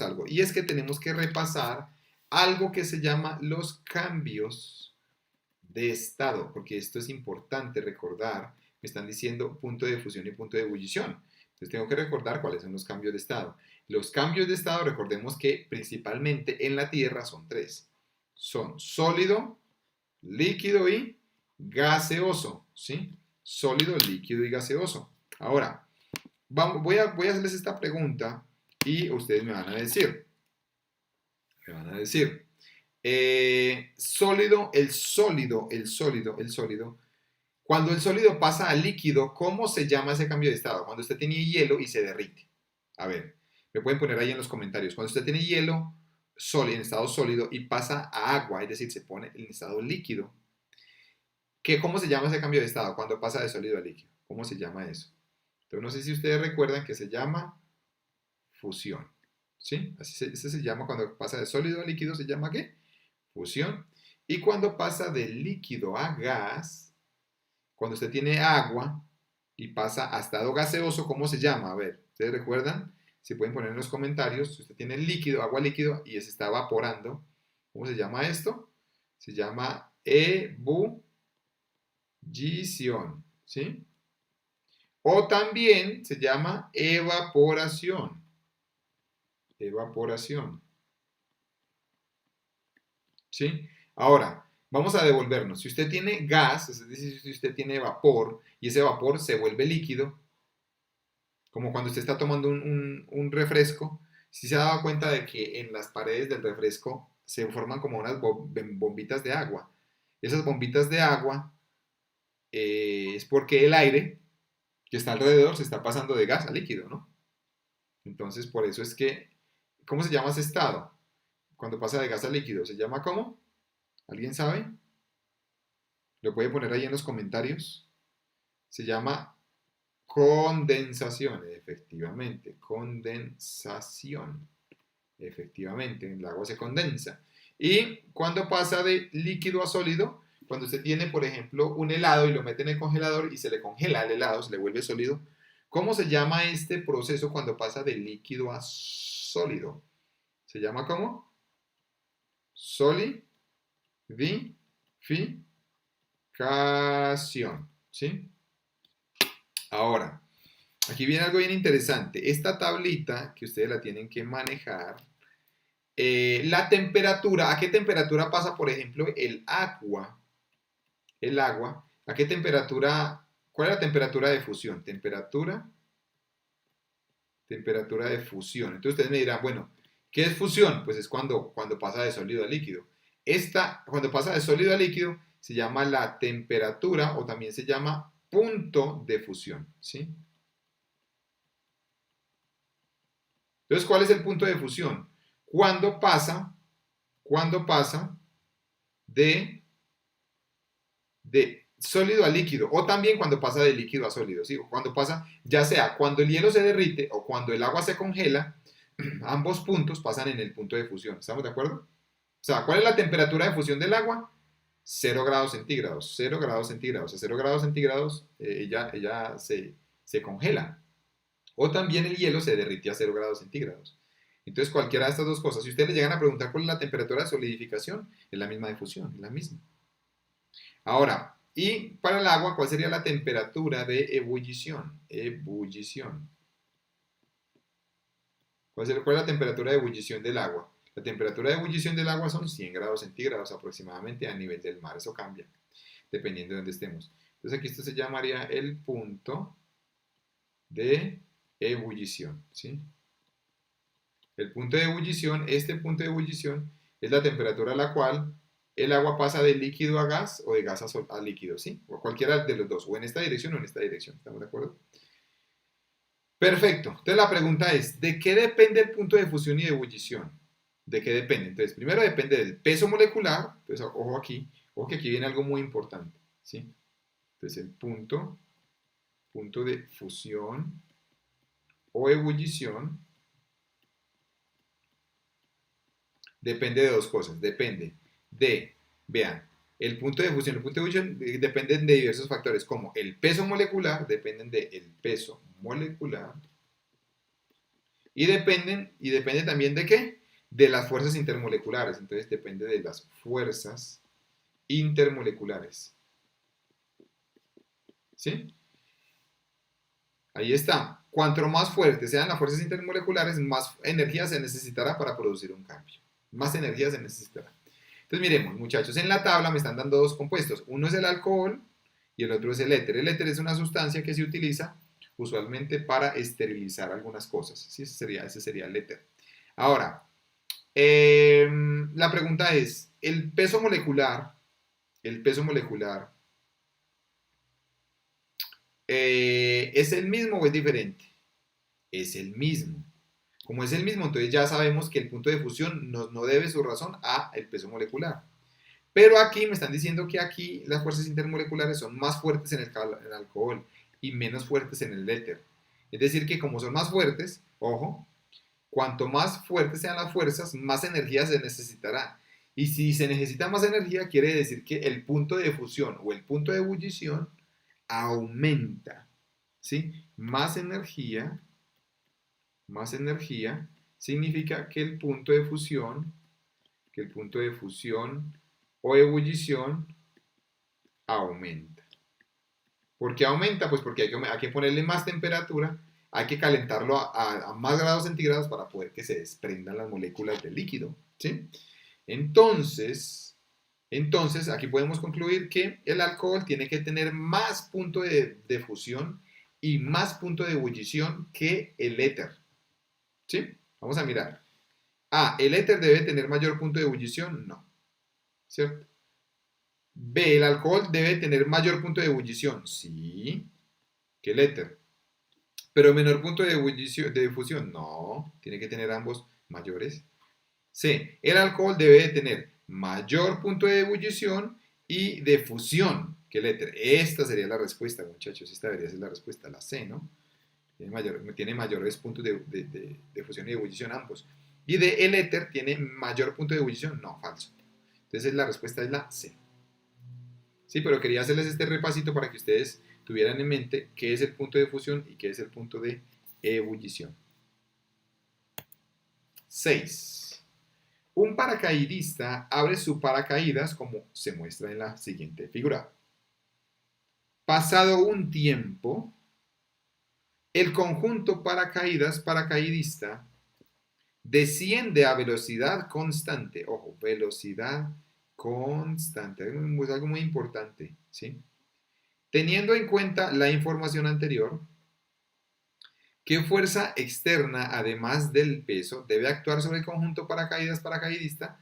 algo, y es que tenemos que repasar algo que se llama los cambios de estado, porque esto es importante recordar. Me están diciendo punto de fusión y punto de ebullición. Entonces tengo que recordar cuáles son los cambios de estado. Los cambios de estado, recordemos que principalmente en la Tierra son tres. Son sólido, líquido y gaseoso, ¿sí? Sólido, líquido y gaseoso. Ahora, voy a hacerles esta pregunta y ustedes me van a decir, sólido, el sólido. Cuando el sólido pasa al líquido, ¿cómo se llama ese cambio de estado? Cuando usted tiene hielo y se derrite. A ver, me pueden poner ahí en los comentarios. Cuando usted tiene hielo sólido, en estado sólido y pasa a agua, es decir, se pone en estado líquido, ¿cómo se llama ese cambio de estado? Cuando pasa de sólido a líquido. ¿Cómo se llama eso? Entonces, no sé si ustedes recuerdan que se llama fusión. ¿Sí? Ese se llama cuando pasa de sólido a líquido, ¿se llama qué? Fusión. Y cuando pasa de líquido a gas, cuando usted tiene agua y pasa a estado gaseoso, ¿cómo se llama? A ver, ¿ustedes recuerdan? Si pueden poner en los comentarios, si usted tiene líquido, agua líquido y se está evaporando, ¿cómo se llama esto? Se llama ebullición, ¿sí? O también se llama evaporación. Evaporación. ¿Sí? Ahora, vamos a devolvernos. Si usted tiene gas, es decir, si usted tiene vapor y ese vapor se vuelve líquido, como cuando usted está tomando un refresco, si se ha dado cuenta de que en las paredes del refresco se forman como unas bombitas de agua. Esas bombitas de agua es porque el aire que está alrededor se está pasando de gas a líquido, ¿no? Entonces, por eso es que, ¿cómo se llama ese estado? Cuando pasa de gas a líquido, ¿se llama cómo? ¿Alguien sabe? Lo puede poner ahí en los comentarios. Se llama condensación, efectivamente, condensación. Efectivamente, el agua se condensa. Y cuando pasa de líquido a sólido, cuando usted tiene, por ejemplo, un helado y lo mete en el congelador y se le congela el helado, se le vuelve sólido, ¿cómo se llama este proceso cuando pasa de líquido a sólido? ¿Se llama cómo? Solidificación, ¿sí? Ahora, aquí viene algo bien interesante. Esta tablita que ustedes la tienen que manejar La temperatura, ¿a qué temperatura pasa, por ejemplo, el agua? El agua, ¿a qué temperatura? ¿Cuál es la temperatura de fusión? Temperatura de fusión. Entonces ustedes me dirán, bueno, ¿qué es fusión? Pues es cuando pasa de sólido a líquido. Cuando pasa de sólido a líquido, se llama la temperatura o también se llama punto de fusión, ¿sí? Entonces, ¿cuál es el punto de fusión? Cuando pasa, cuando pasa de, de sólido a líquido, o también cuando pasa de líquido a sólido, ¿sí? O cuando pasa, ya sea cuando el hielo se derrite o cuando el agua se congela, ambos puntos pasan en el punto de fusión. ¿Estamos de acuerdo? O sea, ¿cuál es la temperatura de fusión del agua? 0 grados centígrados, 0 grados centígrados. A 0 grados centígrados ella se congela. O también el hielo se derrite a 0 grados centígrados. Entonces, cualquiera de estas dos cosas, si ustedes le llegan a preguntar cuál es la temperatura de solidificación, es la misma de fusión, es la misma. Ahora, y para el agua, ¿cuál sería la temperatura de ebullición? Ebullición. ¿Cuál es la temperatura de ebullición del agua? La temperatura de ebullición del agua son 100 grados centígrados aproximadamente a nivel del mar. Eso cambia dependiendo de dónde estemos. Entonces aquí esto se llamaría el punto de ebullición, ¿sí? El punto de ebullición, este punto de ebullición es la temperatura a la cual el agua pasa de líquido a gas o de gas a líquido, ¿sí? O cualquiera de los dos, o en esta dirección o en esta dirección. ¿Estamos de acuerdo? Perfecto. Entonces la pregunta es, ¿de qué depende el punto de fusión y de ebullición? ¿De qué depende? Entonces, primero depende del peso molecular. Entonces, ojo que aquí viene algo muy importante, ¿sí? Entonces, el punto de fusión o ebullición depende de dos cosas. Depende de, vean, el punto de fusión y el punto de ebullición dependen de diversos factores, como el peso molecular, dependen del peso molecular, y depende también de qué? De las fuerzas intermoleculares. Entonces depende de las fuerzas intermoleculares. ¿Sí? Ahí está. Cuanto más fuertes sean las fuerzas intermoleculares, más energía se necesitará para producir un cambio. Más energía se necesitará. Entonces miremos, muchachos, en la tabla me están dando dos compuestos. Uno es el alcohol y el otro es el éter. El éter es una sustancia que se utiliza usualmente para esterilizar algunas cosas. ¿Sí? Ese sería el éter. Ahora, la pregunta es, el peso molecular, ¿es el mismo o es diferente? Es el mismo. Como es el mismo, entonces ya sabemos que el punto de fusión no debe su razón a el peso molecular. Pero aquí me están diciendo que aquí las fuerzas intermoleculares son más fuertes en el alcohol y menos fuertes en el éter. Es decir, que como son más fuertes, ojo, cuanto más fuertes sean las fuerzas, más energía se necesitará. Y si se necesita más energía, quiere decir que el punto de fusión o el punto de ebullición aumenta. ¿Sí? Más energía significa que el punto de fusión o ebullición aumenta. ¿Por qué aumenta? Pues porque hay que ponerle más temperatura, hay que calentarlo a más grados centígrados para poder que se desprendan las moléculas del líquido. ¿Sí? Entonces, aquí podemos concluir que el alcohol tiene que tener más punto de fusión y más punto de ebullición que el éter. ¿Sí? Vamos a mirar. ¿El éter debe tener mayor punto de ebullición? No. ¿Cierto? B, ¿el alcohol debe tener mayor punto de ebullición? Sí, que el éter. ¿Pero menor punto de ebullición, de fusión? No, tiene que tener ambos mayores. C, el alcohol debe tener mayor punto de ebullición y de fusión que el éter. Esta sería la respuesta, muchachos. Esta debería ser la respuesta, la C, ¿no? Tiene mayores puntos de fusión y de ebullición ambos. Y de el éter tiene mayor punto de ebullición. No, falso. Entonces la respuesta es la C. Sí, pero quería hacerles este repasito para que ustedes tuvieran en mente qué es el punto de fusión y qué es el punto de ebullición. 6. Un paracaidista abre su paracaídas como se muestra en la siguiente figura. Pasado un tiempo, el conjunto paracaidista desciende a velocidad constante. Ojo, velocidad constante. Es algo muy importante, ¿sí? Teniendo en cuenta la información anterior, ¿qué fuerza externa, además del peso, debe actuar sobre el conjunto paracaidista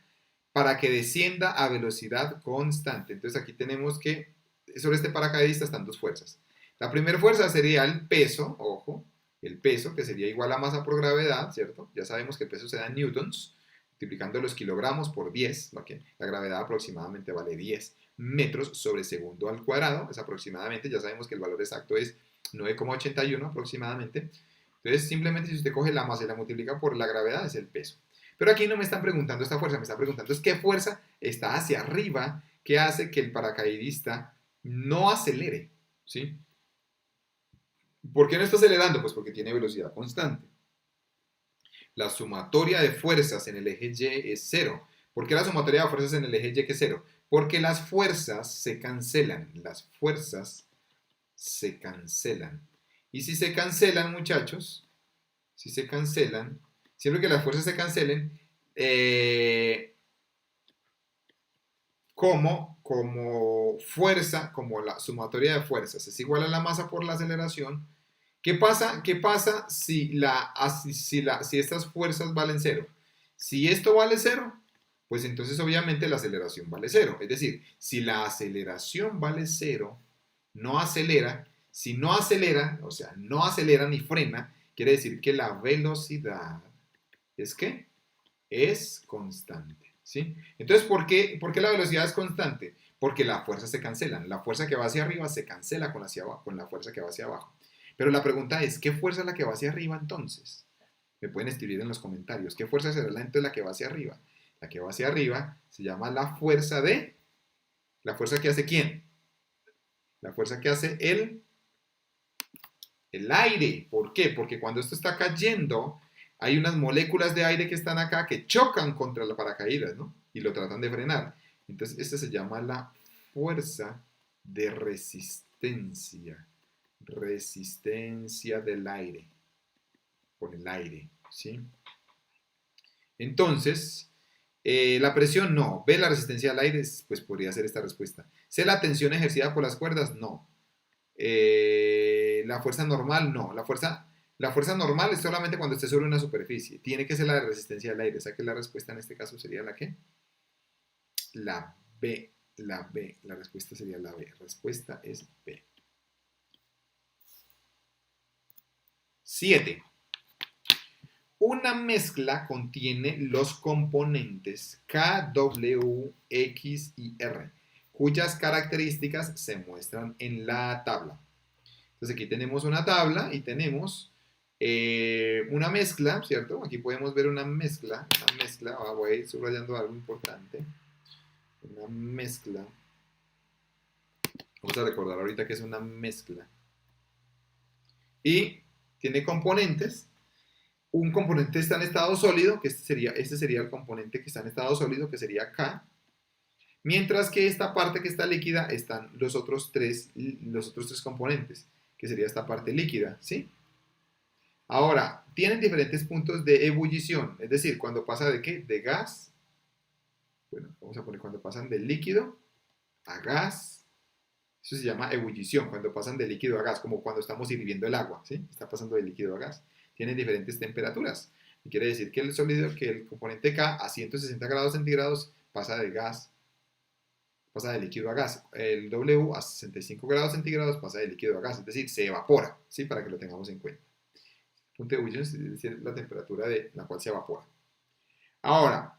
para que descienda a velocidad constante? Entonces aquí tenemos que, sobre este paracaidista están dos fuerzas. La primera fuerza sería el peso, ojo, el peso, que sería igual a masa por gravedad, ¿cierto? Ya sabemos que el peso se da en newtons, multiplicando los kilogramos por 10, ¿no? Que la gravedad aproximadamente vale 10 metros sobre segundo al cuadrado, es aproximadamente, ya sabemos que el valor exacto es 9,81 aproximadamente. Entonces, simplemente si usted coge la masa y la multiplica por la gravedad, es el peso. Pero aquí no me están preguntando esta fuerza, me están preguntando es qué fuerza está hacia arriba que hace que el paracaidista no acelere, ¿sí? ¿Por qué no está acelerando? Pues porque tiene velocidad constante. La sumatoria de fuerzas en el eje Y es cero. ¿Por qué la sumatoria de fuerzas en el eje Y que es cero? Porque las fuerzas se cancelan. Las fuerzas se cancelan. Y si se cancelan, muchachos, si se cancelan, siempre que las fuerzas se cancelen, como fuerza, como la sumatoria de fuerzas es igual a la masa por la aceleración, ¿qué pasa si estas fuerzas valen cero? Si esto vale cero, pues entonces obviamente la aceleración vale cero. Es decir, si la aceleración vale cero, no acelera. Si no acelera, o sea, no acelera ni frena, quiere decir que la velocidad es ¿qué? Es constante, ¿sí? Entonces, ¿por qué la velocidad es constante? Porque las fuerzas se cancelan. La fuerza que va hacia arriba se cancela con la fuerza que va hacia abajo. Pero la pregunta es, ¿qué fuerza es la que va hacia arriba entonces? Me pueden escribir en los comentarios. ¿Qué fuerza será entonces la que va hacia arriba? La que va hacia arriba se llama la fuerza de... ¿La fuerza que hace quién? La fuerza que hace el aire. ¿Por qué? Porque cuando esto está cayendo, hay unas moléculas de aire que están acá que chocan contra la paracaídas, ¿no? Y lo tratan de frenar. Entonces, esta se llama la fuerza de resistencia. Resistencia del aire. Por el aire, ¿sí? Entonces, la presión no. ¿Ve la resistencia al aire? Pues podría ser esta respuesta. ¿Sé la tensión ejercida por las cuerdas? No. La fuerza normal, no. La fuerza normal es solamente cuando esté sobre una superficie. Tiene que ser la de resistencia al aire. O sea que la respuesta en este caso sería la ¿qué? La B. La B. La respuesta sería la B. Respuesta es B. 7. Una mezcla contiene los componentes K, W, X y R, cuyas características se muestran en la tabla. Entonces aquí tenemos una tabla y tenemos una mezcla, ¿cierto? Aquí podemos ver una mezcla. Voy a ir subrayando algo importante. Una mezcla. Vamos a recordar ahorita que es una mezcla. Y tiene componentes. Un componente está en estado sólido, que este sería el componente que está en estado sólido, que sería K. Mientras que esta parte que está líquida están los otros tres componentes, que sería esta parte líquida, ¿sí? Ahora, tienen diferentes puntos de ebullición, es decir, cuando pasa de ¿qué? De gas, bueno, vamos a poner cuando pasan de líquido a gas, eso se llama ebullición, cuando pasan de líquido a gas, como cuando estamos hirviendo el agua, ¿sí? Está pasando de líquido a gas. Tienen diferentes temperaturas. Y quiere decir que el componente K a 160 grados centígrados pasa de líquido a gas. El W a 65 grados centígrados pasa de líquido a gas, es decir, se evapora, ¿sí? Para que lo tengamos en cuenta. El punto de ebullición es decir, la temperatura de la cual se evapora. Ahora,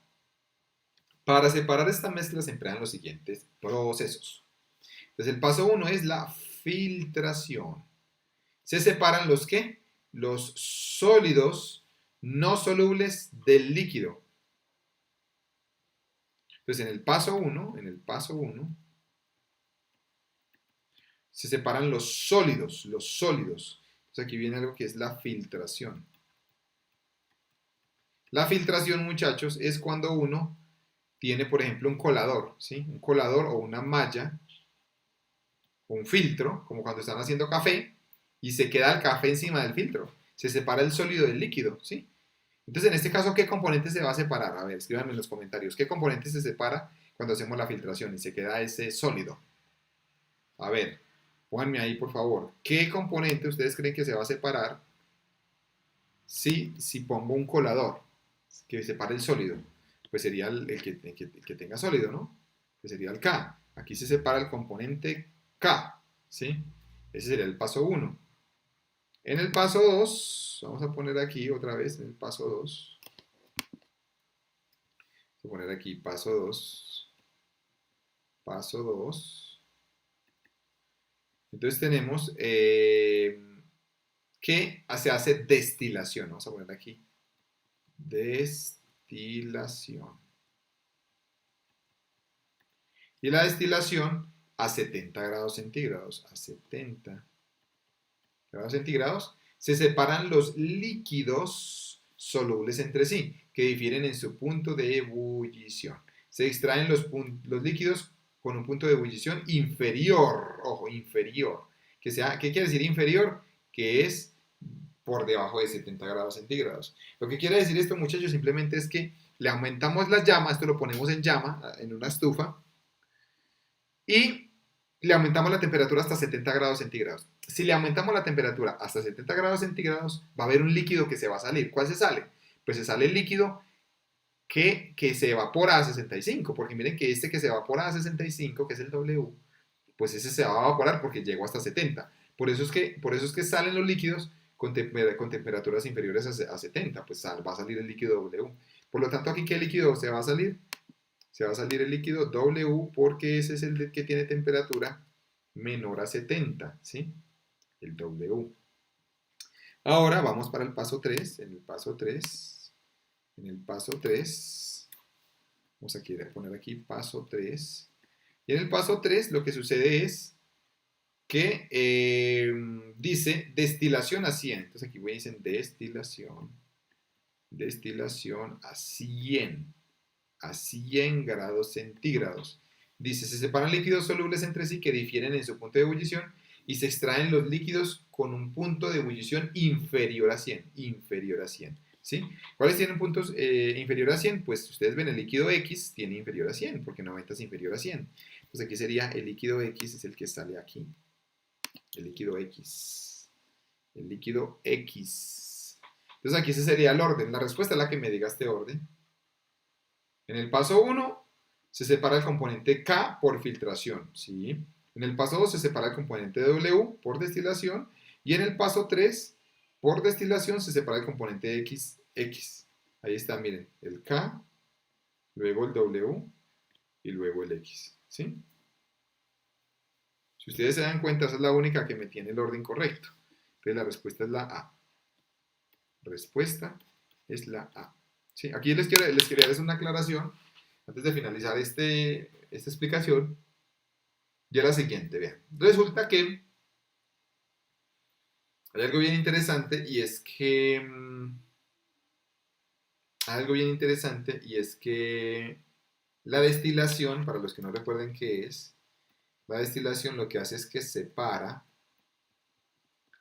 para separar esta mezcla se emplean los siguientes procesos. Entonces, el paso 1 es la filtración. Se separan los ¿qué? Los sólidos no solubles del líquido. Entonces, en el paso 1, se separan los sólidos. Entonces, aquí viene algo que es la filtración. La filtración, muchachos, es cuando uno tiene, por ejemplo, un colador, ¿sí? Un colador o una malla, o un filtro, como cuando están haciendo café, y se queda el café encima del filtro. Se separa el sólido del líquido, ¿sí? Entonces, en este caso, ¿qué componente se va a separar? A ver, escríbanme en los comentarios. ¿Qué componente se separa cuando hacemos la filtración y se queda ese sólido? A ver, pónganme ahí, por favor. ¿Qué componente ustedes creen que se va a separar si pongo un colador que separe el sólido? Pues sería el que tenga sólido, ¿no? Que sería el K. Aquí se separa el componente K, ¿sí? Ese sería el paso 1. En el paso 2, vamos a poner aquí otra vez, en el paso 2, vamos a poner aquí paso 2. Entonces tenemos que se hace destilación. Vamos a poner aquí destilación. Y la destilación a 70 grados centígrados. A 70 grados centígrados se separan los líquidos solubles entre sí, que difieren en su punto de ebullición. Se extraen los líquidos con un punto de ebullición inferior. Ojo, inferior. ¿Qué quiere decir inferior? Que es por debajo de 70 grados centígrados. Lo que quiere decir esto, muchachos, simplemente es que le aumentamos la llama, esto lo ponemos en llama, en una estufa, y le aumentamos la temperatura hasta 70 grados centígrados. Si le aumentamos la temperatura hasta 70 grados centígrados, va a haber un líquido que se va a salir. ¿Cuál se sale? Pues se sale el líquido que se evapora a 65, porque miren que este que se evapora a 65, que es el W, pues ese se va a evaporar porque llegó hasta 70. Por eso es que salen los líquidos con temperaturas inferiores a 70, pues va a salir el líquido W. Por lo tanto, aquí, ¿qué líquido se va a salir? Se va a salir el líquido W porque ese es el que tiene temperatura menor a 70, ¿sí? El W. Ahora vamos para el paso 3. En el paso 3, vamos a poner aquí paso 3. Y en el paso 3 lo que sucede es que dice destilación a 100. Entonces aquí voy a decir destilación a 100 grados centígrados. Dice, se separan líquidos solubles entre sí que difieren en su punto de ebullición y se extraen los líquidos con un punto de ebullición inferior a 100. ¿Sí? ¿Cuáles tienen puntos inferior a 100? Pues ustedes ven el líquido X tiene inferior a 100, porque 90 es inferior a 100. Pues aquí sería el líquido X, es el que sale aquí. El líquido X. Entonces aquí ese sería el orden. La respuesta es la que me diga este orden. En el paso 1 se separa el componente K por filtración, ¿sí? En el paso 2 se separa el componente W por destilación. Y en el paso 3, por destilación, se separa el componente X. Ahí está, miren, el K, luego el W y luego el X, ¿sí? Si ustedes se dan cuenta, esa es la única que me tiene el orden correcto. Entonces la respuesta es la A. Respuesta es la A. ¿Sí? Aquí les quería hacer una aclaración antes de finalizar esta explicación. Y es la siguiente, vean. Resulta que hay algo bien interesante y es que la destilación, para los que no recuerden qué es, la destilación lo que hace es que separa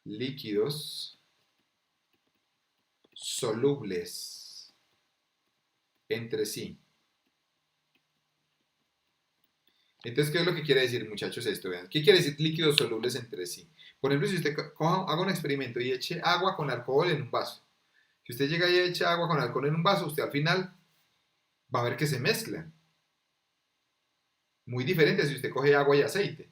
líquidos solubles entre sí. Entonces, ¿qué es lo que quiere decir, muchachos, esto? Vean, ¿qué quiere decir líquidos solubles entre sí? Por ejemplo, si usted haga un experimento y eche agua con alcohol en un vaso. Si usted llega y echa agua con alcohol en un vaso, usted al final va a ver que se mezclan. Muy diferente si usted coge agua y aceite,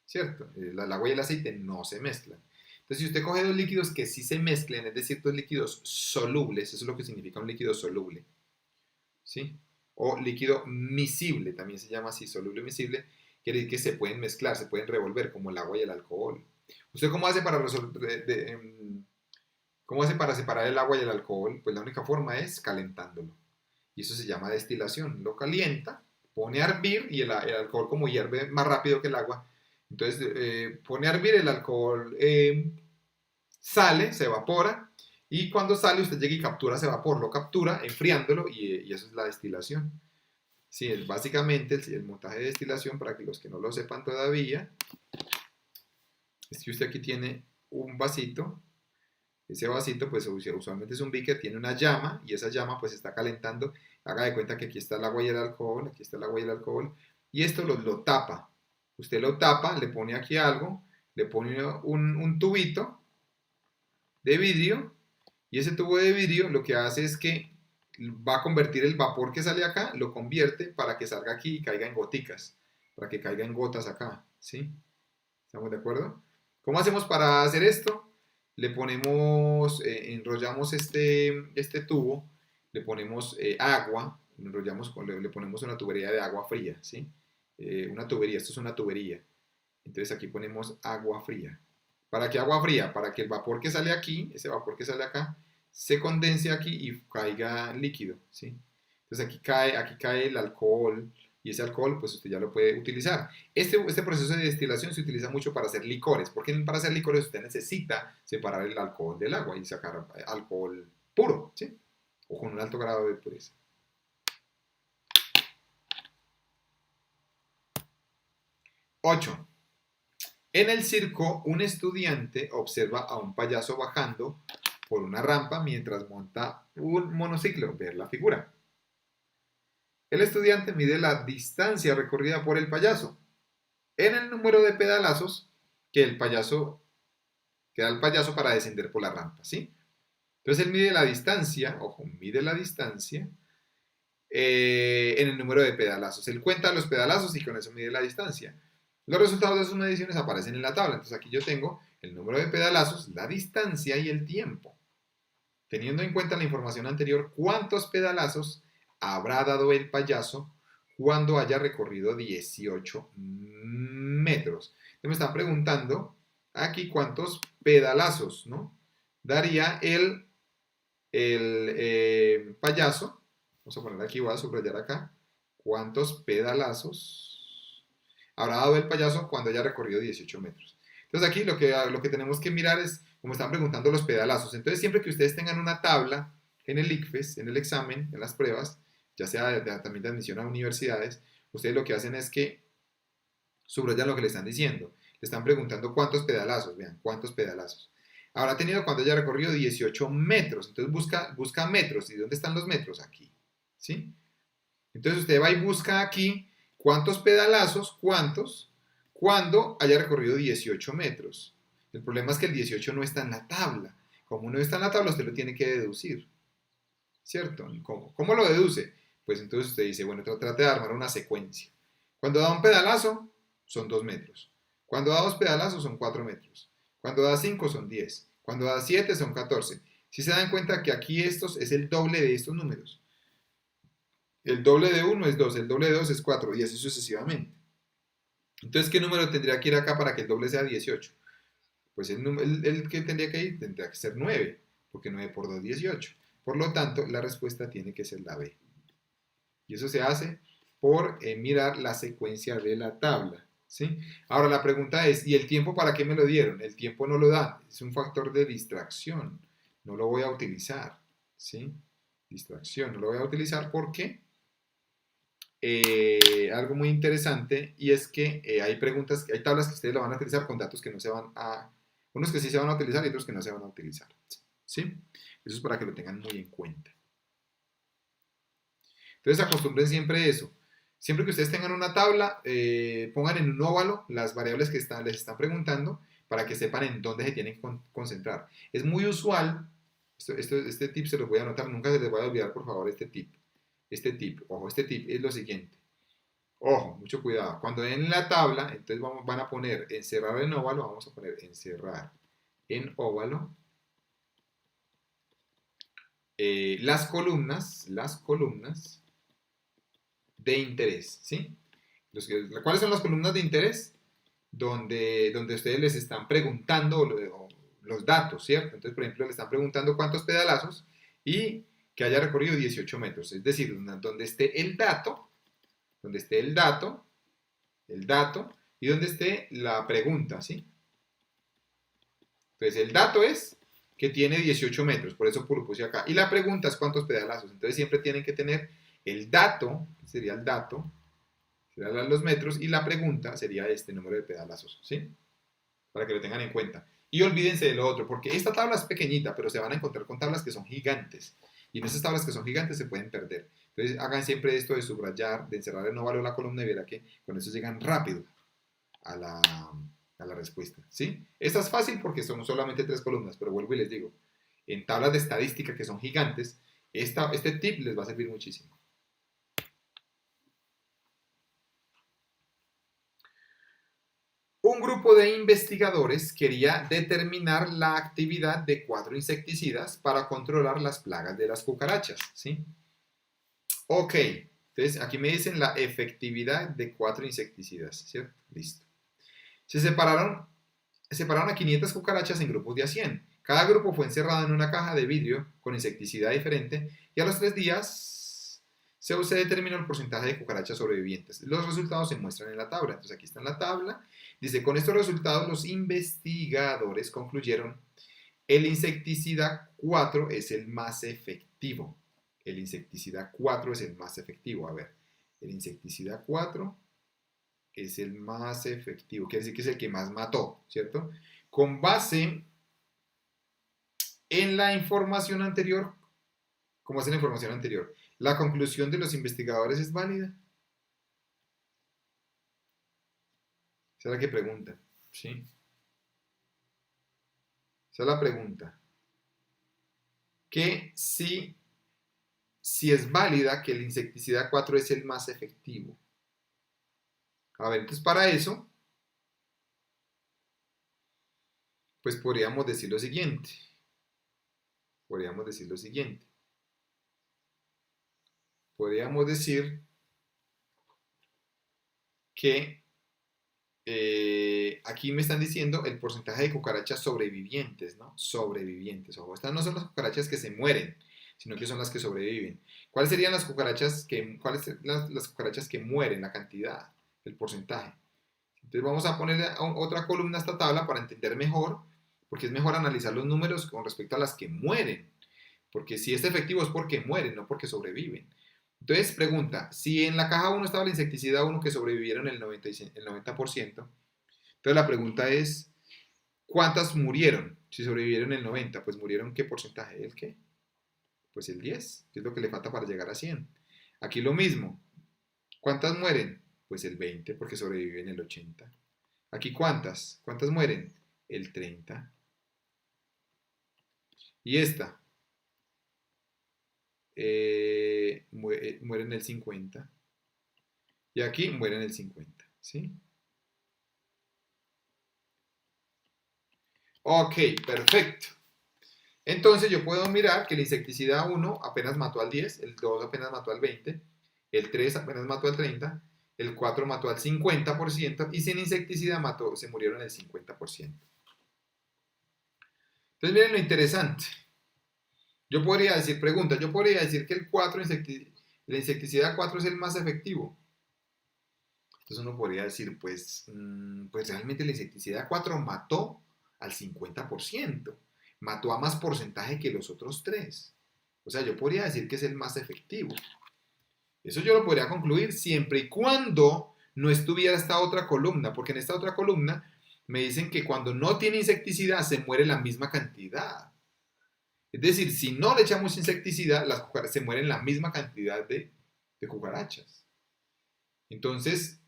¿cierto? El agua y el aceite no se mezclan. Entonces, si usted coge dos líquidos que sí se mezclan, es decir, dos líquidos solubles, eso es lo que significa un líquido soluble, ¿sí? O líquido miscible, también se llama así, soluble miscible, quiere decir que se pueden mezclar, se pueden revolver, como el agua y el alcohol. ¿Usted cómo hace cómo hace para separar el agua y el alcohol? Pues la única forma es calentándolo. Y eso se llama destilación. Lo calienta, pone a hervir y el alcohol, como hierve más rápido que el agua, entonces pone a hervir el alcohol, sale, se evapora, y cuando sale usted llega y captura ese vapor, lo captura enfriándolo y eso es la destilación. Sí, básicamente el montaje de destilación, para que los que no lo sepan todavía, es que usted aquí tiene un vasito Ese vasito, pues usualmente es un beaker, tiene una llama y esa llama pues está calentando. Haga de cuenta que aquí está el agua y el alcohol, aquí está el agua y el alcohol, y esto lo tapa. Usted lo tapa, le pone aquí algo, le pone un tubito de vidrio, y ese tubo de vidrio lo que hace es que va a convertir el vapor que sale acá, lo convierte para que salga aquí y caiga en goticas, para que caiga en gotas acá, ¿sí? ¿Estamos de acuerdo? ¿Cómo hacemos para hacer esto? Le ponemos, enrollamos este tubo, le ponemos agua, enrollamos, le ponemos una tubería de agua fría, ¿sí? Una tubería, esto es una tubería. Entonces aquí ponemos agua fría. ¿Para qué agua fría? Para que el vapor que sale aquí, ese vapor que sale acá, se condense aquí y caiga líquido, ¿sí? Entonces aquí cae el alcohol y ese alcohol pues usted ya lo puede utilizar. Este proceso de destilación se utiliza mucho para hacer licores, porque para hacer licores usted necesita separar el alcohol del agua y sacar alcohol puro, ¿sí? O con un alto grado de pureza. 8. En el circo, un estudiante observa a un payaso bajando por una rampa mientras monta un monociclo. Ver la figura. El estudiante mide la distancia recorrida por el payaso en el número de pedalazos que da el payaso para descender por la rampa, ¿sí? Entonces él mide la distancia, ojo, mide la distancia en el número de pedalazos. Él cuenta los pedalazos y con eso mide la distancia. Los resultados de sus mediciones aparecen en la tabla. Entonces aquí yo tengo el número de pedalazos, la distancia y el tiempo. Teniendo en cuenta la información anterior, ¿cuántos pedalazos habrá dado el payaso cuando haya recorrido 18 metros? Entonces me están preguntando aquí cuántos pedalazos, ¿no? Daría el payaso. Vamos a poner aquí, voy a subrayar acá. ¿Cuántos pedalazos habrá dado el payaso cuando haya recorrido 18 metros? Entonces aquí lo que tenemos que mirar es, como están preguntando, los pedalazos. Entonces siempre que ustedes tengan una tabla en el ICFES, en el examen, en las pruebas, ya sea también de admisión a universidades, ustedes lo que hacen es que subrayan lo que le están diciendo. Le están preguntando cuántos pedalazos, vean, cuántos pedalazos. Habrá tenido cuando haya recorrido 18 metros. Entonces busca metros. ¿Y dónde están los metros? Aquí. ¿Sí? Entonces usted va y busca aquí cuántos pedalazos, cuando haya recorrido 18 metros. El problema es que el 18 no está en la tabla. Como no está en la tabla, usted lo tiene que deducir. ¿Cierto? ¿Cómo lo deduce? Pues entonces usted dice, bueno, trate de armar una secuencia. Cuando da un pedalazo, son 2 metros. Cuando da 2 pedalazos, son 4 metros. Cuando da 5, son 10. Cuando da 7, son 14. Si se dan cuenta que aquí estos es el doble de estos números. El doble de 1 es 2, el doble de 2 es 4 y así sucesivamente. Entonces, ¿qué número tendría que ir acá para que el doble sea 18? Pues el que tendría que ir tendría que ser 9, porque 9 por 2 es 18. Por lo tanto, la respuesta tiene que ser la B. Y eso se hace por mirar la secuencia de la tabla, ¿sí? Ahora la pregunta es, ¿y el tiempo para qué me lo dieron? El tiempo no lo dan, es un factor de distracción, no lo voy a utilizar, ¿sí? Distracción, no lo voy a utilizar porque algo muy interesante y es que hay tablas que ustedes lo van a utilizar con datos que no se van a, unos que sí se van a utilizar y otros que no se van a utilizar, ¿sí? Eso es para que lo tengan muy en cuenta. Entonces acostumbren siempre eso. Siempre que ustedes tengan una tabla, pongan en un óvalo las variables que les están preguntando para que sepan en dónde se tienen que concentrar. Es muy usual, este tip se los voy a anotar, nunca se les voy a olvidar por favor este tip. Ojo, este tip es lo siguiente. Ojo, mucho cuidado. Cuando en la tabla, entonces van a poner encerrar en óvalo, vamos a poner encerrar en óvalo las columnas de interés, ¿sí? ¿Cuáles son las columnas de interés? Donde ustedes les están preguntando los datos, ¿cierto? Entonces, por ejemplo, le están preguntando cuántos pedalazos y que haya recorrido 18 metros. Es decir, donde esté el dato, y donde esté la pregunta, ¿sí? Entonces, el dato es que tiene 18 metros, por eso lo puse acá. Y la pregunta es cuántos pedalazos. Entonces, siempre tienen que tener el dato, sería el dato, serían los metros, y la pregunta sería este número de pedalazos, ¿sí? Para que lo tengan en cuenta. Y olvídense de lo otro, porque esta tabla es pequeñita, pero se van a encontrar con tablas que son gigantes. Y en esas tablas que son gigantes se pueden perder. Entonces hagan siempre esto de subrayar, de encerrar el óvalo en la columna y verá que con eso llegan rápido a la respuesta. ¿Sí? Esta es fácil porque son solamente 3 columnas, pero vuelvo y les digo, en tablas de estadística que son gigantes, este tip les va a servir muchísimo. Un grupo de investigadores quería determinar la actividad de 4 insecticidas para controlar las plagas de las cucarachas, ¿sí? Ok, entonces aquí me dicen la efectividad de 4 insecticidas, ¿cierto? Listo. Se separaron a 500 cucarachas en grupos de a 100. Cada grupo fue encerrado en una caja de vidrio con insecticida diferente y a los 3 días se determinó el porcentaje de cucarachas sobrevivientes. Los resultados se muestran en la tabla. Entonces aquí está en la tabla. Dice, con estos resultados los investigadores concluyeron el insecticida 4 es el más efectivo. El insecticida 4 es el más efectivo. A ver, el insecticida 4 es el más efectivo. Quiere decir que es el que más mató, ¿cierto? Con base en la información anterior, ¿cómo hace la información anterior? La conclusión de los investigadores es válida. Esa es la que pregunta, ¿sí? Esa es la pregunta. Que si es válida que el insecticida 4 es el más efectivo. A ver, entonces para eso, pues podríamos decir lo siguiente. Podríamos decir que aquí me están diciendo el porcentaje de cucarachas sobrevivientes, ¿no? Sobrevivientes. Ojo, estas no son las cucarachas que se mueren, sino que son las que sobreviven. ¿Cuáles serían las cucarachas las cucarachas que mueren? La cantidad, el porcentaje. Entonces vamos a poner otra columna a esta tabla para entender mejor, porque es mejor analizar los números con respecto a las que mueren. Porque si es efectivo es porque mueren, no porque sobreviven. Entonces pregunta, si en la caja 1 estaba el insecticida 1 que sobrevivieron el 90%, entonces la pregunta es, ¿cuántas murieron? Si sobrevivieron el 90, pues murieron ¿qué porcentaje? ¿El qué? Pues el 10, que es lo que le falta para llegar a 100. Aquí lo mismo, ¿cuántas mueren? Pues el 20, porque sobreviven el 80. Aquí ¿cuántas? ¿Cuántas mueren? El 30. Y esta, mueren el 50. Y aquí mueren el 50, ¿sí? Ok, perfecto. Entonces yo puedo mirar que el insecticida 1 apenas mató al 10, el 2 apenas mató al 20, el 3 apenas mató al 30, el 4 mató al 50% y sin insecticida se murieron el 50%. Entonces miren lo interesante. Yo podría decir que el insecticida 4 es el más efectivo. Entonces uno podría decir, pues realmente el insecticida 4 mató al 50%, mató a más porcentaje que los otros 3. O sea, yo podría decir que es el más efectivo. Eso yo lo podría concluir siempre y cuando no estuviera esta otra columna, porque en esta otra columna me dicen que cuando no tiene insecticida se muere la misma cantidad. Es decir, si no le echamos insecticida, se mueren la misma cantidad de cucarachas. Entonces,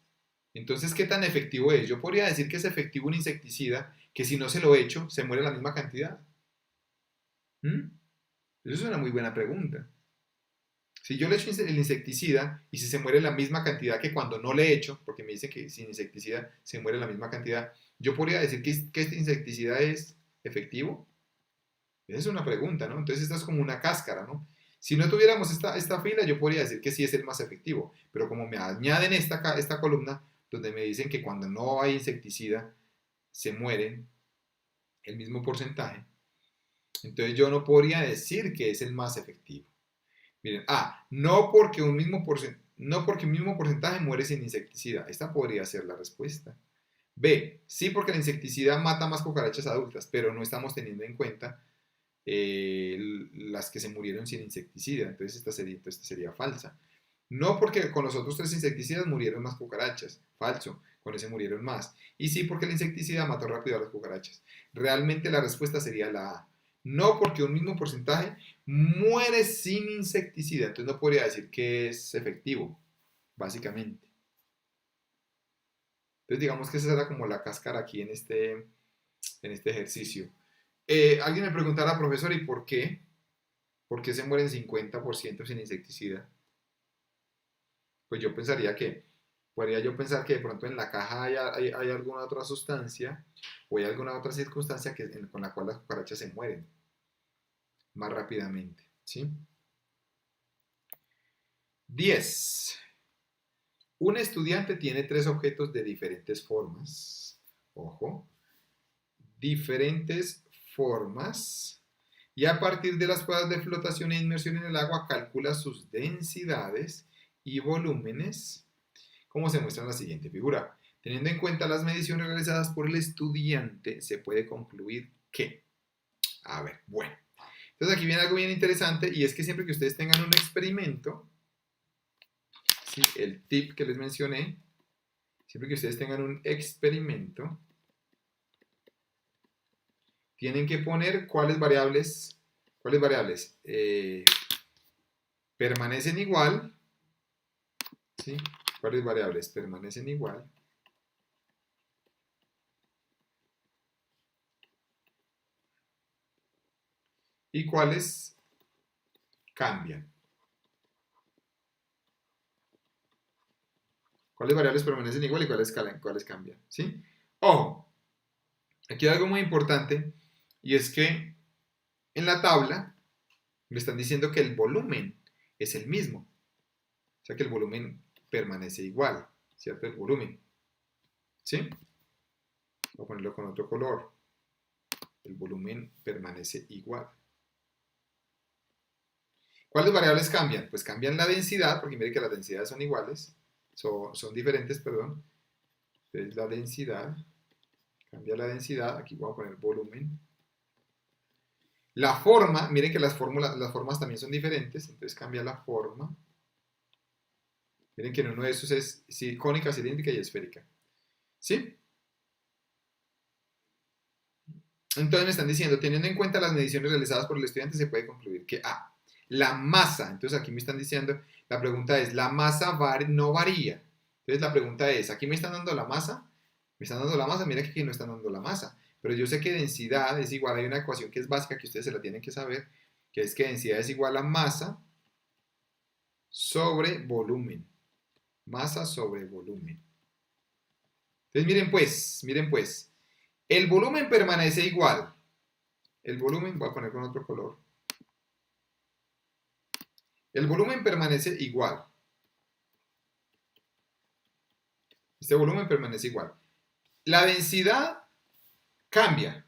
¿qué tan efectivo es? Yo podría decir que es efectivo un insecticida que si no se lo echo, se muere la misma cantidad. ¿Mm? Eso es una muy buena pregunta. Si yo le echo el insecticida y si se muere la misma cantidad que cuando no le echo, porque me dicen que sin insecticida se muere la misma cantidad, yo podría decir que este insecticida es efectivo. Esa es una pregunta, ¿no? Entonces esta es como una cáscara, ¿no? Si no tuviéramos esta fila, yo podría decir que sí es el más efectivo, pero como me añaden esta columna donde me dicen que cuando no hay insecticida se mueren el mismo porcentaje, entonces yo no podría decir que es el más efectivo. Miren, no porque un mismo porcentaje muere sin insecticida. Esta podría ser la respuesta. B, sí porque el insecticida mata más cucarachas adultas, pero no estamos teniendo en cuenta las que se murieron sin insecticida. Entonces esta sería falsa. No porque con los otros 3 insecticidas murieron más cucarachas. Falso. con ese murieron más. Y sí, porque el insecticida mató rápido a las cucarachas. Realmente la respuesta sería la A. No, porque un mismo porcentaje muere sin insecticida. Entonces no podría decir que es efectivo, básicamente. Entonces digamos que esa era como la cáscara aquí en este ejercicio. Alguien me preguntará, profesor, ¿y por qué? ¿Por qué se mueren 50% sin insecticida? Pues yo pensaría que, podría yo pensar que de pronto en la caja hay alguna otra sustancia o hay alguna otra circunstancia con la cual las cucarachas se mueren más rápidamente, ¿sí? 10. Un estudiante tiene 3 objetos de diferentes formas. Ojo, diferentes formas. Y a partir de las pruebas de flotación e inmersión en el agua calcula sus densidades y volúmenes, como se muestra en la siguiente figura. Teniendo en cuenta las mediciones realizadas por el estudiante, se puede concluir que... A ver, bueno. Entonces aquí viene algo bien interesante y es que siempre que ustedes tengan un experimento, ¿sí? El tip que les mencioné, siempre que ustedes tengan un experimento, tienen que poner cuáles variables permanecen igual, ¿sí? ¿Cuáles variables permanecen igual? ¿Y cuáles cambian? ¿Cuáles variables permanecen igual y cuáles cambian? ¿Sí? Ojo, aquí hay algo muy importante y es que en la tabla me están diciendo que el volumen es el mismo. O sea que el volumen permanece igual, ¿cierto? El volumen. ¿Sí? Voy a ponerlo con otro color. El volumen permanece igual. ¿Cuáles variables cambian? Pues cambian la densidad, porque mire que las densidades son iguales, son diferentes, perdón. Entonces la densidad, cambia la densidad, aquí voy a poner volumen. La forma, miren que las formas también son diferentes, entonces cambia la forma. Miren que en uno de esos es cónica, cilíndrica y esférica. ¿Sí? Entonces me están diciendo, teniendo en cuenta las mediciones realizadas por el estudiante, se puede concluir que A, la masa, entonces aquí me están diciendo, la pregunta es, ¿la masa no varía? Entonces la pregunta es, ¿aquí me están dando la masa? Me están dando la masa, mira que aquí no están dando la masa. Pero yo sé que densidad es igual, hay una ecuación que es básica que ustedes se la tienen que saber, que es que densidad es igual a masa sobre volumen. Masa sobre volumen. Entonces miren pues, el volumen permanece igual. El volumen, voy a poner con otro color. El volumen permanece igual. Este volumen permanece igual. La densidad cambia.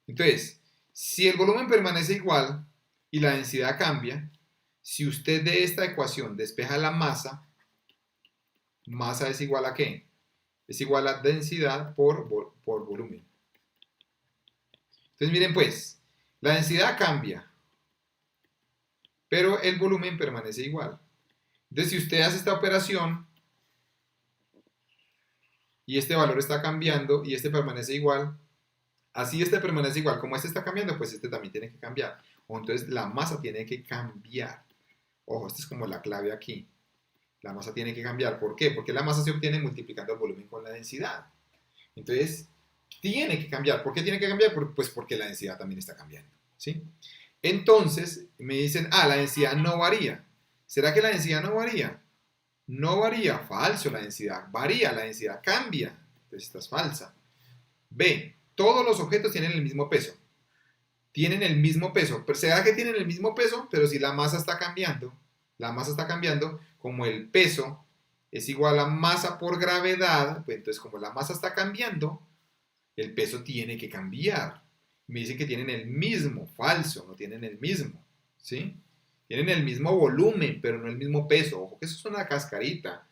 Entonces, si el volumen permanece igual y la densidad cambia, si usted de esta ecuación despeja la masa, masa es igual a ¿qué? Es igual a densidad por volumen. Entonces miren pues, la densidad cambia, pero el volumen permanece igual. Entonces si usted hace esta operación y este valor está cambiando y este permanece igual, así este permanece igual, como este está cambiando, pues este también tiene que cambiar. O entonces la masa tiene que cambiar. Ojo, esta es como la clave aquí. La masa tiene que cambiar. ¿Por qué? Porque la masa se obtiene multiplicando el volumen con la densidad. Entonces, tiene que cambiar. ¿Por qué tiene que cambiar? Pues porque la densidad también está cambiando. ¿Sí? Entonces, me dicen, la densidad no varía. ¿Será que la densidad no varía? No varía. Falso, la densidad varía. La densidad cambia. Entonces, esta es falsa. B, todos los objetos tienen el mismo peso. Tienen el mismo peso. ¿Será que tienen el mismo peso? Pero si la masa está cambiando, como el peso es igual a masa por gravedad, pues entonces como la masa está cambiando, el peso tiene que cambiar. Me dicen que tienen el mismo, falso, no tienen el mismo, ¿sí? Tienen el mismo volumen, pero no el mismo peso. Ojo que eso es una cascarita.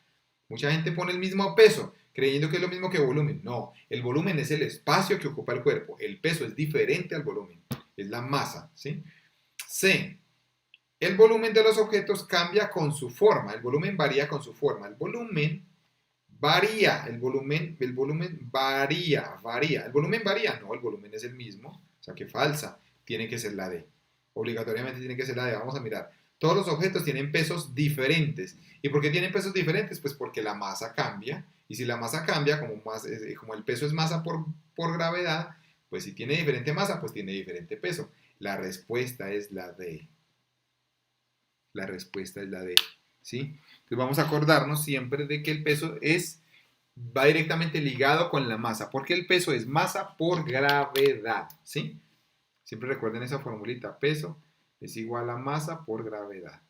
Mucha gente pone el mismo peso, creyendo que es lo mismo que volumen. No, el volumen es el espacio que ocupa el cuerpo. El peso es diferente al volumen, es la masa, ¿sí? C. El volumen de los objetos cambia con su forma, el volumen varía con su forma, el volumen varía, el volumen varía, el volumen varía, no, el volumen es el mismo, o sea que falsa, tiene que ser la D, obligatoriamente tiene que ser la D, vamos a mirar, todos los objetos tienen pesos diferentes, ¿y por qué tienen pesos diferentes? Pues porque la masa cambia, y si la masa cambia, como el peso es masa por gravedad, pues si tiene diferente masa, pues tiene diferente peso, la respuesta es la D, la respuesta es la D, ¿sí? Entonces vamos a acordarnos siempre de que el peso va directamente ligado con la masa, porque el peso es masa por gravedad, ¿sí? Siempre recuerden esa formulita, peso es igual a masa por gravedad.